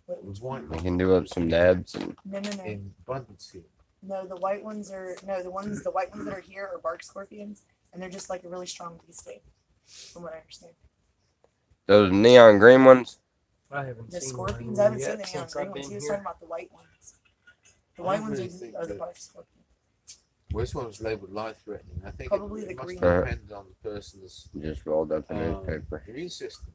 It was white We can do up some dabs and No. in abundance here. No, the white ones are the white ones that are here are bark scorpions, and they're just like a really strong bee sting, from what I understand. those neon green ones. I haven't The seen scorpions, one I haven't yet seen the neon since green I've ones. been He was here. talking about the white ones. The I white ones really think are the that- bark scorpions. Well, this one was labelled life-threatening. I think Probably it the must green one. depend on the person's Just rolled up a um, newspaper. immune system.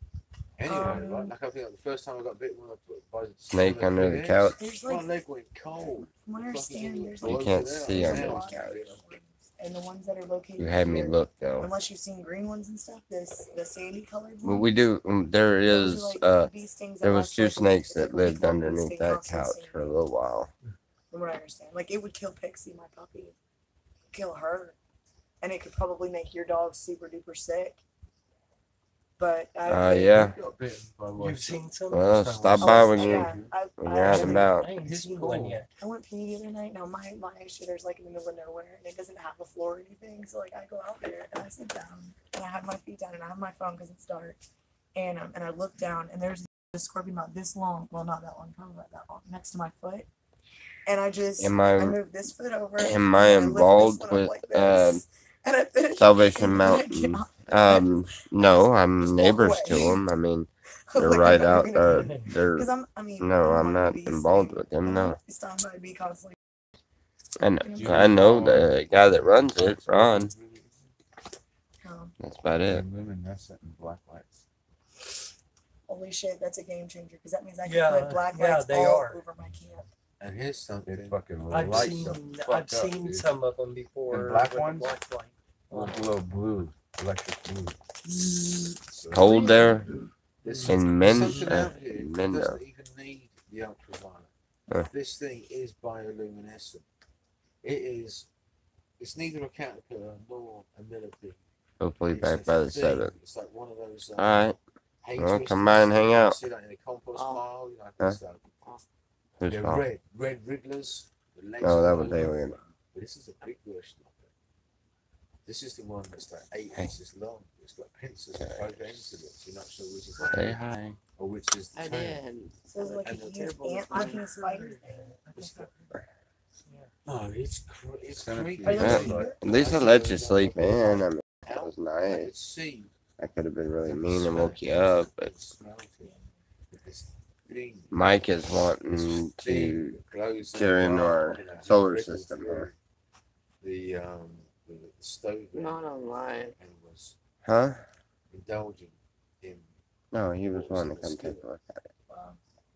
Anyway, right? Like I think the first time I got bit when I put by the Snake under the couch. There's My like, leg went cold. from what I understand, there's You like can't a see on lot the of couch. ones, and the ones that are located You had me here, look though. unless you've seen green ones and stuff, the sandy colored ones. Well, we do. There those is. are like bee stings that There was last two like a week. snakes It's like that a week lived long bee underneath sting that constantly couch stinging for a me. little while. From what I understand, like it would kill Pixie, my puppy, kill her, and it could probably make your dog super duper sick. But Yeah. Got bitten by one. You've seen some? Well, stop by when you yeah, when you're out and about. I ain't His seen pool. one yet. I went pee the other night. Now my shitter's like in the middle of nowhere and it doesn't have a floor or anything. So like I go out there and I sit down and I have my feet down and I have my phone because it's dark. And I look down and there's a scorpion about this long. Well, not that long, probably about that long, next to my foot. And I just Am I move this foot over. am I and lift this involved one up with like this, and I finish Salvation and then I get Mountain? out. No, I'm Just walk neighbors to away. them. I mean, Like, they're I'm right not out. even gonna- They're Because I'm I'm not involved with them. No, Stung by a bee constantly. and I know the guy that runs it, Ron. That's about it. Women, that's it in black lights. Holy shit, that's a game changer because that means I can Yeah, put black yeah, lights they all are. over my camp. And here's something. It fucking I've lights seen them I've fucked up, seen dude. some of them before. The black with the ones? black light. With a little blue, electric blue. Cold there There's in something Mendo. out here that Mendo. doesn't even need the ultraviolet. Huh. This thing is bioluminescent. It's neither a caterpillar nor a millipede. Hopefully It's back a by the thing. 7th. It's like one of those. All right. hay Well, twisters come by and hang you out. See that in a compost Oh. pile, you know, Huh? stuff. Who's They're fault? red wrigglers. The legs Oh, are that was long. alien. But this is a big version of it. This is the one that's like 8 Hey. inches long. It's got pincers Okay. at both ends of it. You're not sure which is Say the hi. or which is the I tail. did. So it's like a And the huge terrible ant-looking spider. No, it's Centipede. creepy. Are you Yeah, looking at least I let you sleep in. I mean, that was I nice. could see. I could have been really mean and woke you up, but This thing, Mike is this wanting thing to that glows get in our you know, solar ripples system through here. The stove Not online. and was Huh? indulging in No, he was wanting to come take a look at it.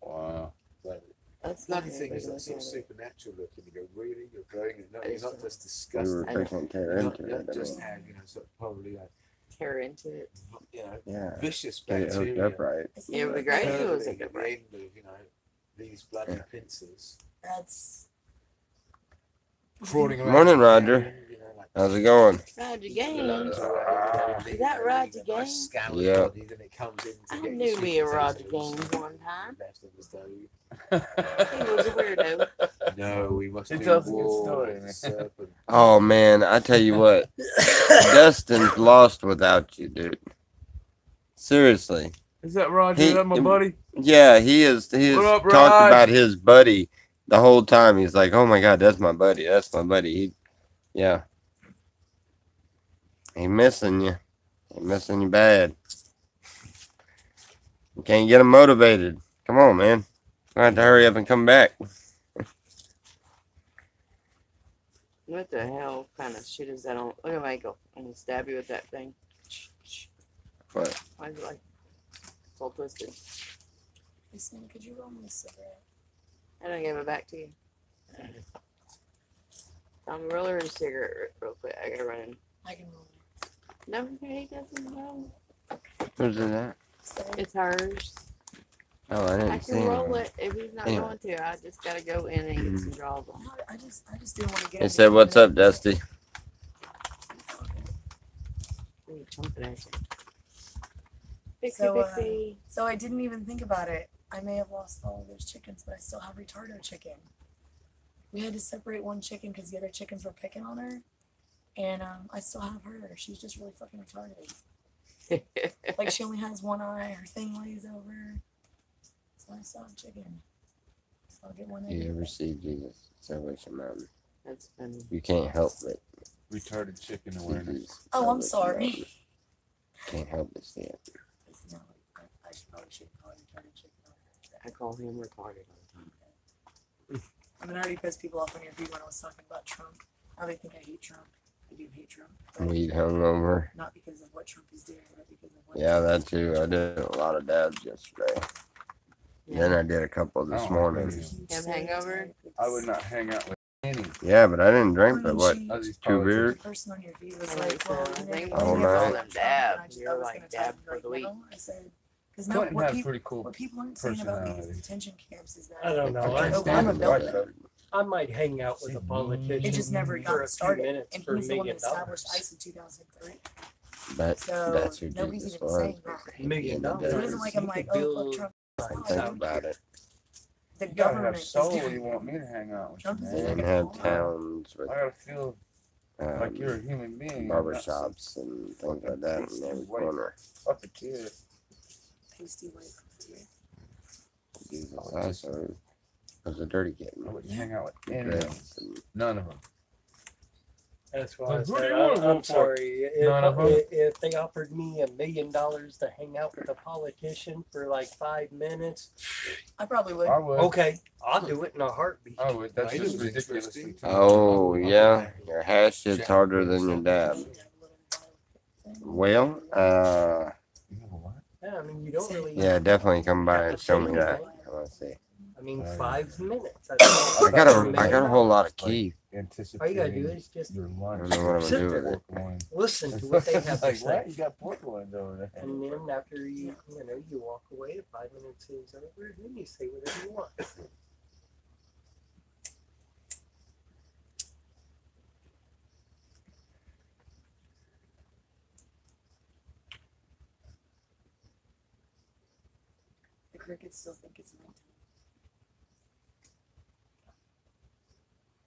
Wow. but That's bloody not thing is even that sort of looking at it. supernatural looking. You go, really? You're growing it? No, I you're just not don't- just We were disgusting. freaking tear You're not, into you it. don't I just mean, have, you know, sort of probably Tear into it. yeah. vicious Get it hooked bacteria. up right. Yeah, but great. It was a At good the break. end of, you know, these bloody pincers. That's crawling around. Morning, the Roger. canyon, you know, like How's it going? Roger balloons Gaines. around, Is that Roger nice Gaines? scouring Yeah. bodies, and it comes in to I get knew your me sweet a Roger potatoes. Gaines one time. Left of us, though. He was a weirdo. No, we must It do tells a good war story, with man. the serpent. Oh man, I tell you what, Dustin's lost without you, dude. Seriously. Is that Roger? He- Is that my buddy? Yeah, he is. He has What up, talked Raj? about his buddy the whole time. He's like, "Oh my God, that's my buddy. That's my buddy." Yeah. He missing you. He missing you bad. You can't get him motivated. Come on, man. I have to hurry up and come back. What the hell kind of shit is that on? Look at my ankle. I'm gonna stab you with that thing. What? Why is it like it's all twisted? Hey, Sam, could you roll me a cigarette? I don't give it back to you. I'm roll her a cigarette real quick. I gotta run in. I can roll it. No, he doesn't know. Who's in that? So, It's hers. Oh, I I didn't see can roll him. it if he's not Yeah. going to. I just gotta go in and get some draws on. I just didn't want to get. He him said, to "What's come up, Dusty?" Ooh, chomping at you. Pixie, So, pixie. So I didn't even think about it. I may have lost all of those chickens, but I still have retardo chicken. We had to separate one chicken because the other chickens were picking on her, and I still have her. She's just really fucking retarded. Like she only has one eye. Her thing lays over. So I still have chicken. So I'll get one in. You ever see Jesus Salvation Mountain? That's funny. You can't help but Retarded chicken see awareness. Jesus Oh, I'm Salvation sorry. Mountain. Can't help but see it. No, I should probably call it retarded chicken. I call him retarded all the time. I mean, I already pissed people off on your feed when I was talking about Trump. How they think I hate Trump. I do hate Trump. but Weed hungover. Not because of what Trump is doing, but because of what. Yeah, that too. I did a lot of dabs yesterday. Then I did a couple this Oh, morning. Him hangover? I would not hang out with any Yeah, but I didn't drink but what, of these 2 beers? The person on your feed was And like, I well, said, you I think know, all you night. have them Trump, dab. and I just- You're I was like gonna dab tell you, for like, the week. no. I said, because no, Clinton what has people, pretty cool what people aren't saying about these personality. detention camps is that I don't know. I can't Obama stand him. built Right, them. I might hang out with a politician. It just never for got a few started, minutes and for he's the one that $1 million. established ICE in 2003. That's So who nobody's Jesus even was. saying that. $1 million. Yeah, So it isn't like I'm You like, could oh, fuck build Trump. Think about it. The You gotta government have is soul. doing You want me to hang out with Trump you, is man. And have towns with I gotta feel like you're a um, human being. barbershops and things like that in every corner. Fuck a kid. pasty white tea. Jesus also was a dirty kid. I wouldn't hang out with any of them. Dreads and None of them. That's why I Who do said, you wanna vote I'm for? sorry. None of 'em? If they offered me $1 million to hang out with a politician for like 5 minutes, I probably would. I would. okay, I'll do it in a heartbeat. I would. That's Mine just was ridiculously. interesting. Oh yeah, your hash hits harder than your dab. Well, You know what? Yeah, I mean, you don't really. yeah, definitely come by and show me that. I want to see. I mean, Oh, 5 minutes. I got a whole lot of key. All you gotta do is just Your I lunch. don't know what I'm Sit gonna do there. with it. Pork loin. listen to what they have to Like, what? say. You got pork loins over there. And then after you walk away, 5 minutes is over, then you say whatever you want. The crickets still think it's nighttime.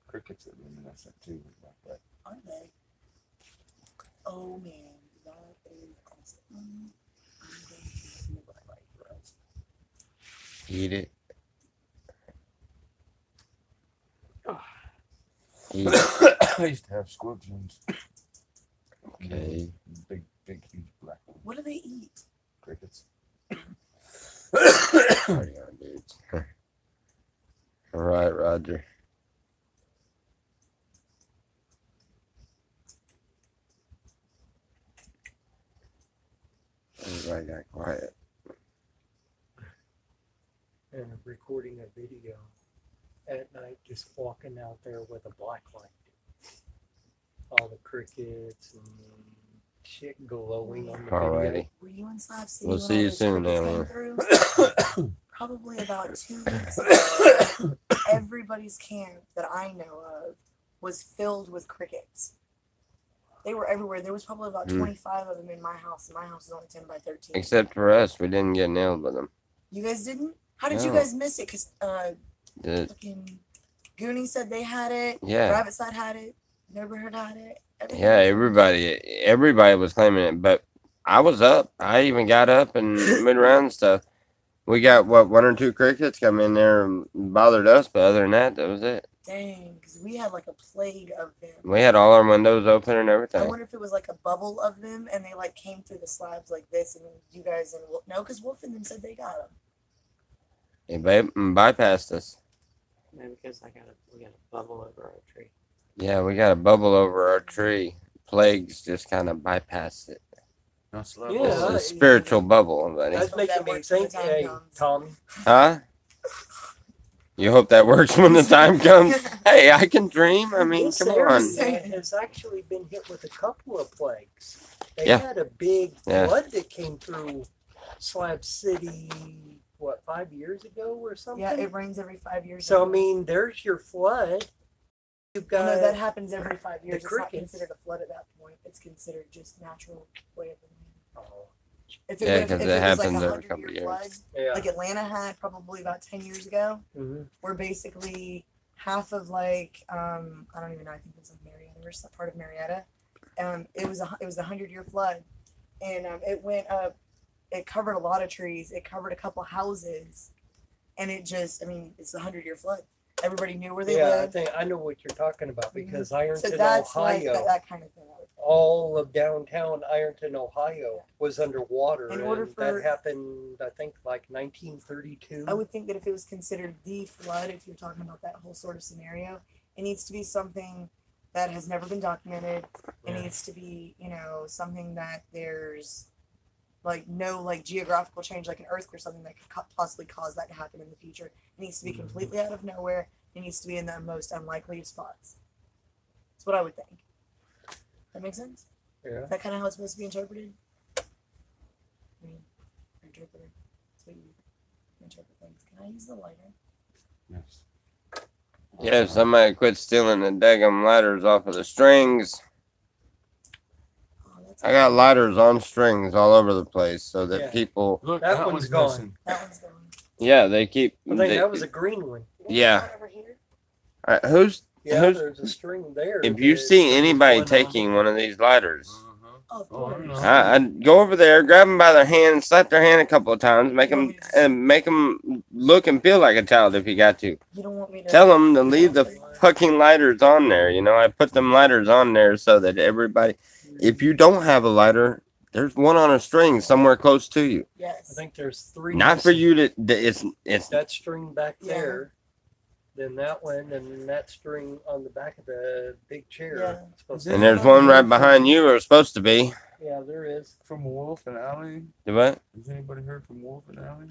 Crickets are luminescent too. Like that. Aren't they? Oh man, that is awesome. I'm going to do what I like, bro. Eat it. Eat it. I used to have scorpions. Okay. Big, huge black ones. What do they eat? Crickets. Party on, dudes. All right, Roger. Everybody got quiet. And recording a video at night, just walking out there with a black light. All the crickets and shit glowing on the video. Alrighty. Were you in Slab City? We'll when see all you those soon, crickets Alien. came through? Probably about 2 weeks ago. Everybody's camp that I know of was filled with crickets. They were everywhere. There was probably about 25 of them in my house, and my house is only 10 by 13. Except for us, we didn't get nailed with them. You guys didn't? How did you No. guys miss it? Because The- fucking Goonie said they had it. yeah, Rabbit Side had it. Neighborhood had it. Everybody yeah. had it. Everybody was claiming it, but I was up. I even got up and moved around and stuff. We got one or two crickets come in there and bothered us, but other than that, that was it. Dang, because we had like a plague of them. We had all our windows open and I everything. wonder if it was like a bubble of them, and they like came through the slabs like this, and you guys and no, because Wolf and them said they got them. It bypassed us. Maybe because we got a bubble over our tree. Yeah, we got a bubble over our tree. Plagues just kind of bypassed it. That's Yeah. It's a spiritual bubble, buddy. That's Hope making that me works when the think, time hey, comes. Tommy. Huh? You hope that works when the time comes? Hey, I can dream. I mean, This come area on. has actually been hit with a couple of plagues. They Yeah. had a big Yeah. flood that came through Slab City, 5 years ago or something? Yeah, it rains every 5 years. So, I mean, there's your flood. You've no, got that happens every 5 years. It's not crickets. considered a flood at that point. It's considered just natural way of the land. Oh, If Yeah, if 'cause it was like happens a every couple 100-year years. flood, yeah. like Atlanta had probably about 10 years ago, Mhm. where basically half of like I don't even know, I think it was like Marietta or some part of Marietta. It was a 100-year flood, and it went up. It covered a lot of trees. It covered a couple houses, and it just, I mean, it's a 100-year flood. Everybody knew where they Yeah, I lived. think I know what you're talking about because So Ironton, that's like Ohio, that kind of thing. I would think. all of downtown Ironton, Ohio was underwater. In order and for- that happened, I think, like 1932. I would think that if it was considered the flood, if you're talking about that whole sort of scenario, it needs to be something that has never been documented. It Yeah. needs to be, something that there's like no like geographical change, like an earthquake or something that could possibly cause that to happen in the future. It needs to be completely out of nowhere. It needs to be in the most unlikely of spots. That's what I would think. That makes sense? Yeah. Is that kind of how it's supposed to be interpreted? I mean, interpreted. That's what you interpret things. Can I use the lighter? Yes. Yeah, somebody quit stealing the daggum lighters off of the strings. Oh, that's I got lighters on strings all over the place so that Yeah. people, Look, That one's gone. missing. That one's gone. yeah, they keep. I think they- that was a green one. Yeah. Over here? Who's Yeah, Who's- there's a string there. if you that see there's anybody one on- taking one of these lighters, Oh, of Oh, I course. know. I'd go over there, grab them by their hand, and slap their hand a couple of times, make them look and feel like a child if you got to. You don't want me to Tell them to leave the fucking lighters on there. I put them lighters on there so that everybody, if you don't have a lighter, there's one on a string somewhere close to you. I Yes. think there's three. Not for missing. you to. It's That string back Yeah. there, then that one, and then that string on the back of the big chair. Yeah. It's supposed and to- there's one right behind you, or supposed to be. Yeah, there is. From Wolf and Alley? Do what? Has anybody heard from Wolf and Alley?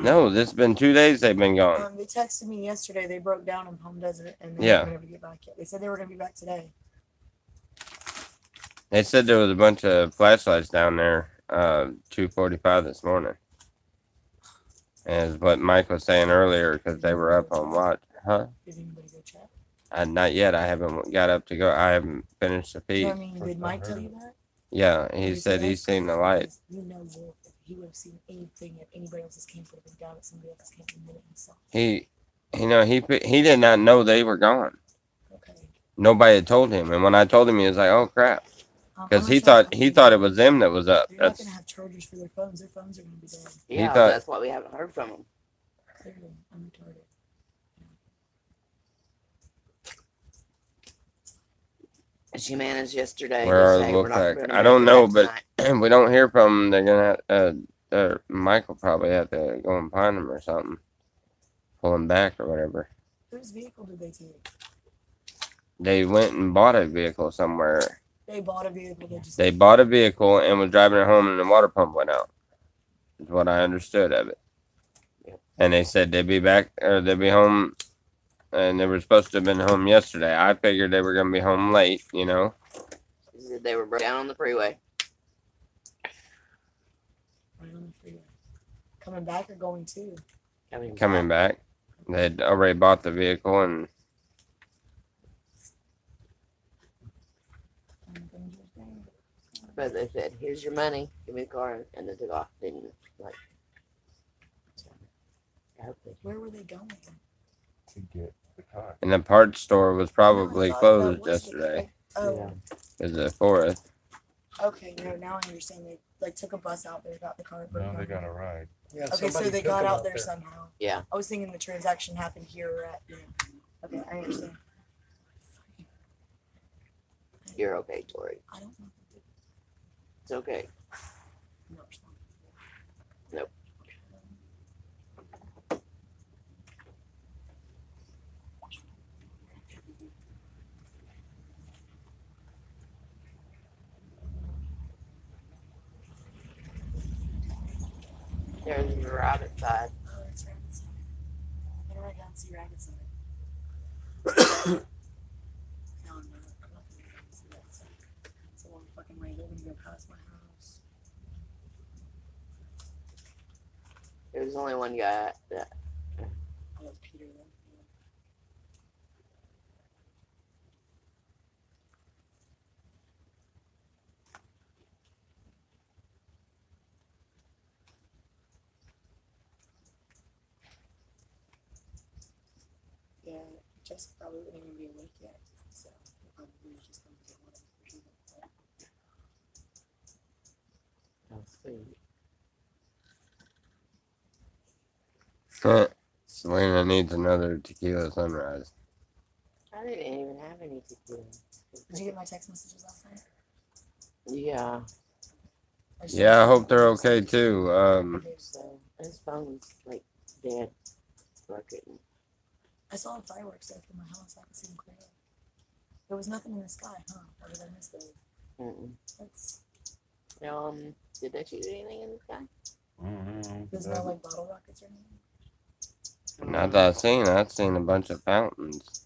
No, this has been 2 days they've been gone. They texted me yesterday. They broke down in Palm Desert, and they Yeah. weren't going to get back yet. They said they were going to be back today. They said there was a bunch of flashlights down there, 2:45 this morning. Is what Mike was saying earlier because they were up on watch. Huh? Did anybody go check? Not yet. I haven't got up to go. I haven't finished the feed. I mean, did Mike tell you that? Yeah, he Did said that? he's seen the light. You know, Wolf, if he would have seen anything at anybody else's camp, would have been down at somebody else's camp the minute he saw it. He did not know they were gone. Okay. Nobody had told him, and when I told him, he was like, "Oh crap," because I'm he not thought it was them that was up. They're not That's going to have chargers for their phones. Their phones are going to be dead. Yeah, thought- that's why we haven't heard from him. Clearly, I'm retarded. She managed yesterday. Where to are the say we're not Wolfpack? gonna I don't make know, it but tonight. we don't hear from them. They're gonna Mike will probably have to go and find them or something, pull them back or whatever. Whose vehicle did they take? They went and bought a vehicle somewhere. They bought a vehicle. They just They bought a vehicle and was driving it home, and the water pump went out. Is what I understood of it. And they said they'd be back or they'd be home, and they were supposed to have been home yesterday. I figured they were gonna be home late, She said they were down on the freeway. right on the freeway. Coming back or going to? Coming coming back. They'd already bought the vehicle, and But they said, "Here's your money. Give me the car," and they took off. Didn't like. So, I hope they Where were they going? To get the car. And the parts store was probably No, I thought that closed was the- yesterday. Oh, Yeah. Is the 4th? okay. No, now I understand. They like took a bus out there, got the car. put it No, they on. got a ride. Yeah, Okay, so somebody they took got them out there somehow. Yeah. I was thinking the transaction happened here or at. Okay, I understand. You're okay, Tori. I don't know. It's okay. I'm not responsible. Nope. There's the rabbit side. Oh, it's rabbit side. Why do I not see rabbit side? No, I'm not. I'm not gonna see rabbit side. It's a long fucking way. They're gonna go past my house. There was only one guy that. Oh, it's Peter then. Yeah. Yeah, Jessica probably wouldn't even be awake yet, so we'll probably just gonna get one of Oh, sweet. Selena needs another tequila sunrise. I didn't even have any tequila. Did you get my text messages last night? Yeah. I just- Yeah, I hope they're okay too. So his phone's like dead. So I couldn't. I saw the fireworks there from my house. I could see them clearly. There was nothing in the sky, huh? Or did I miss those? That's Did they shoot anything in the sky? there's no like bottle rockets or anything. Not that I've seen a bunch of fountains.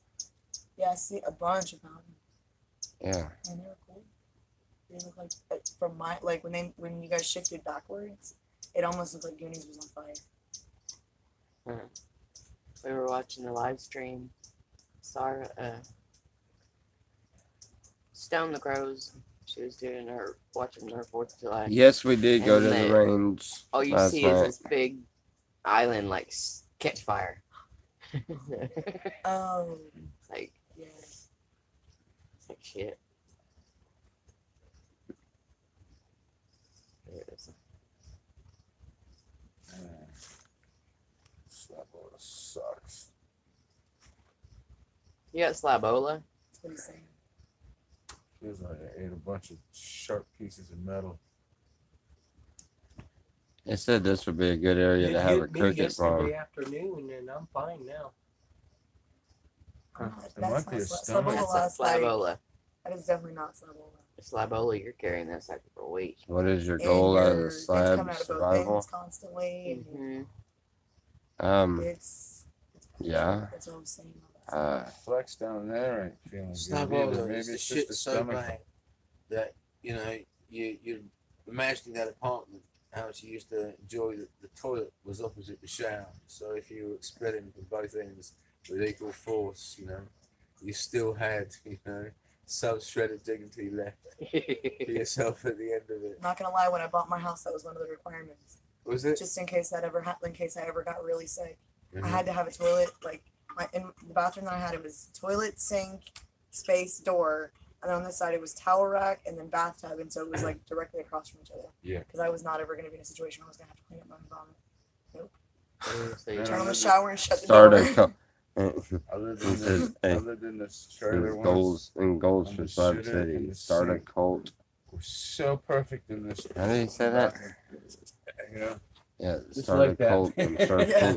Yeah, I see a bunch of mountains, Yeah. and they were cool. They look like from my like when you guys shifted backwards, it almost looked like Goonies was on fire. We were watching the live stream. Sarah, Stone the Crows. She was watching her 4th of July. Yes, we did go And to the then range. All you last see night. is this big island like catch fire. Oh, like yeah. it's like shit. There it is. Slapola sucks. You got Slabola? That's what he's saying. Feels like I ate a bunch of sharp pieces of metal. They said this would be a good area to have a cricket farm. yesterday afternoon, and I'm fine now. Oh, It that's might not be a Slabola. stomach. That's a Slabola. That is definitely not Slabola. Slabola, you're carrying this after for a week. What is your And goal out of the it's coming slab out of both survival? ends constantly. And it's Yeah. That's what I'm saying. About that. Flex down there ain't feeling good either. Slabola Maybe is the it's shit just a so stomach. bad that you're imagining that apartment how she used to enjoy the toilet was opposite the shower. So if you were spreading from both ends with equal force, you still had some shred of dignity left for yourself at the end of it. I'm not gonna lie, when I bought my house, that was one of the requirements. Was it? Just in case that ever happened, in case I ever got really sick, Mhm. I had to have a toilet. Like in the bathroom that I had, it was toilet, sink, space, door, and then on this side it was towel rack and then bathtub, and so it was like directly across from each other. Yeah. Because I was not ever gonna be in a situation where I was gonna have to clean up my own vomit. So you Yeah. Turn on the shower and shut the Start door. a co- I lived He in says, this, hey, I lived in this trailer once. goals I'm for the Slab shitter City. in the Start a sink. cult. We're so perfect in this. How did he say that? Yeah. Yeah, Just start like a that. cult and start Yeah.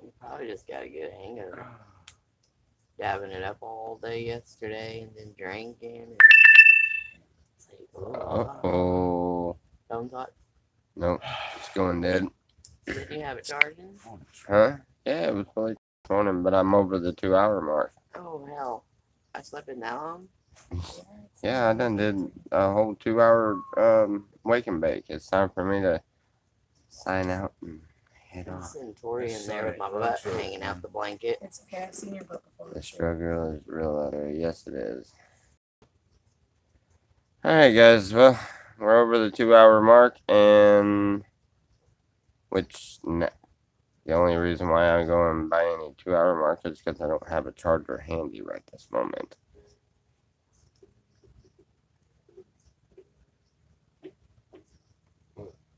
You probably just got a good hang of it. Dabbing it up all day yesterday and then drinking. And it's like, Uh-oh. Phone's hot. Nope, it's going dead. Did you have it charging? Huh? Yeah, it was fully morning, but I'm over the 2-hour mark. Oh, hell. I slept in that long? Yeah, I done did a whole 2-hour wake and bake. It's time for me to sign out and head And off. Centauri That's in there with my right. butt Sure. hanging out the blanket. It's okay. I've seen your butt before. The struggle is real out there. Yes, it is. Alright, guys. Well, we're over the 2-hour mark, and the only reason why I'm going by any 2-hour mark is because I don't have a charger handy right this moment.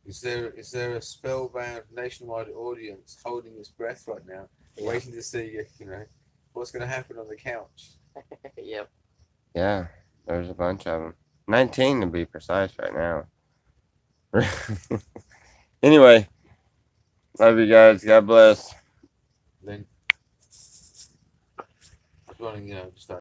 Is there a spellbound nationwide audience holding its breath right now, waiting to see what's going to happen on the couch? Yep. Yeah, there's a bunch of them. 19 to be precise right now. Anyway, love you guys. God bless. Then, running, just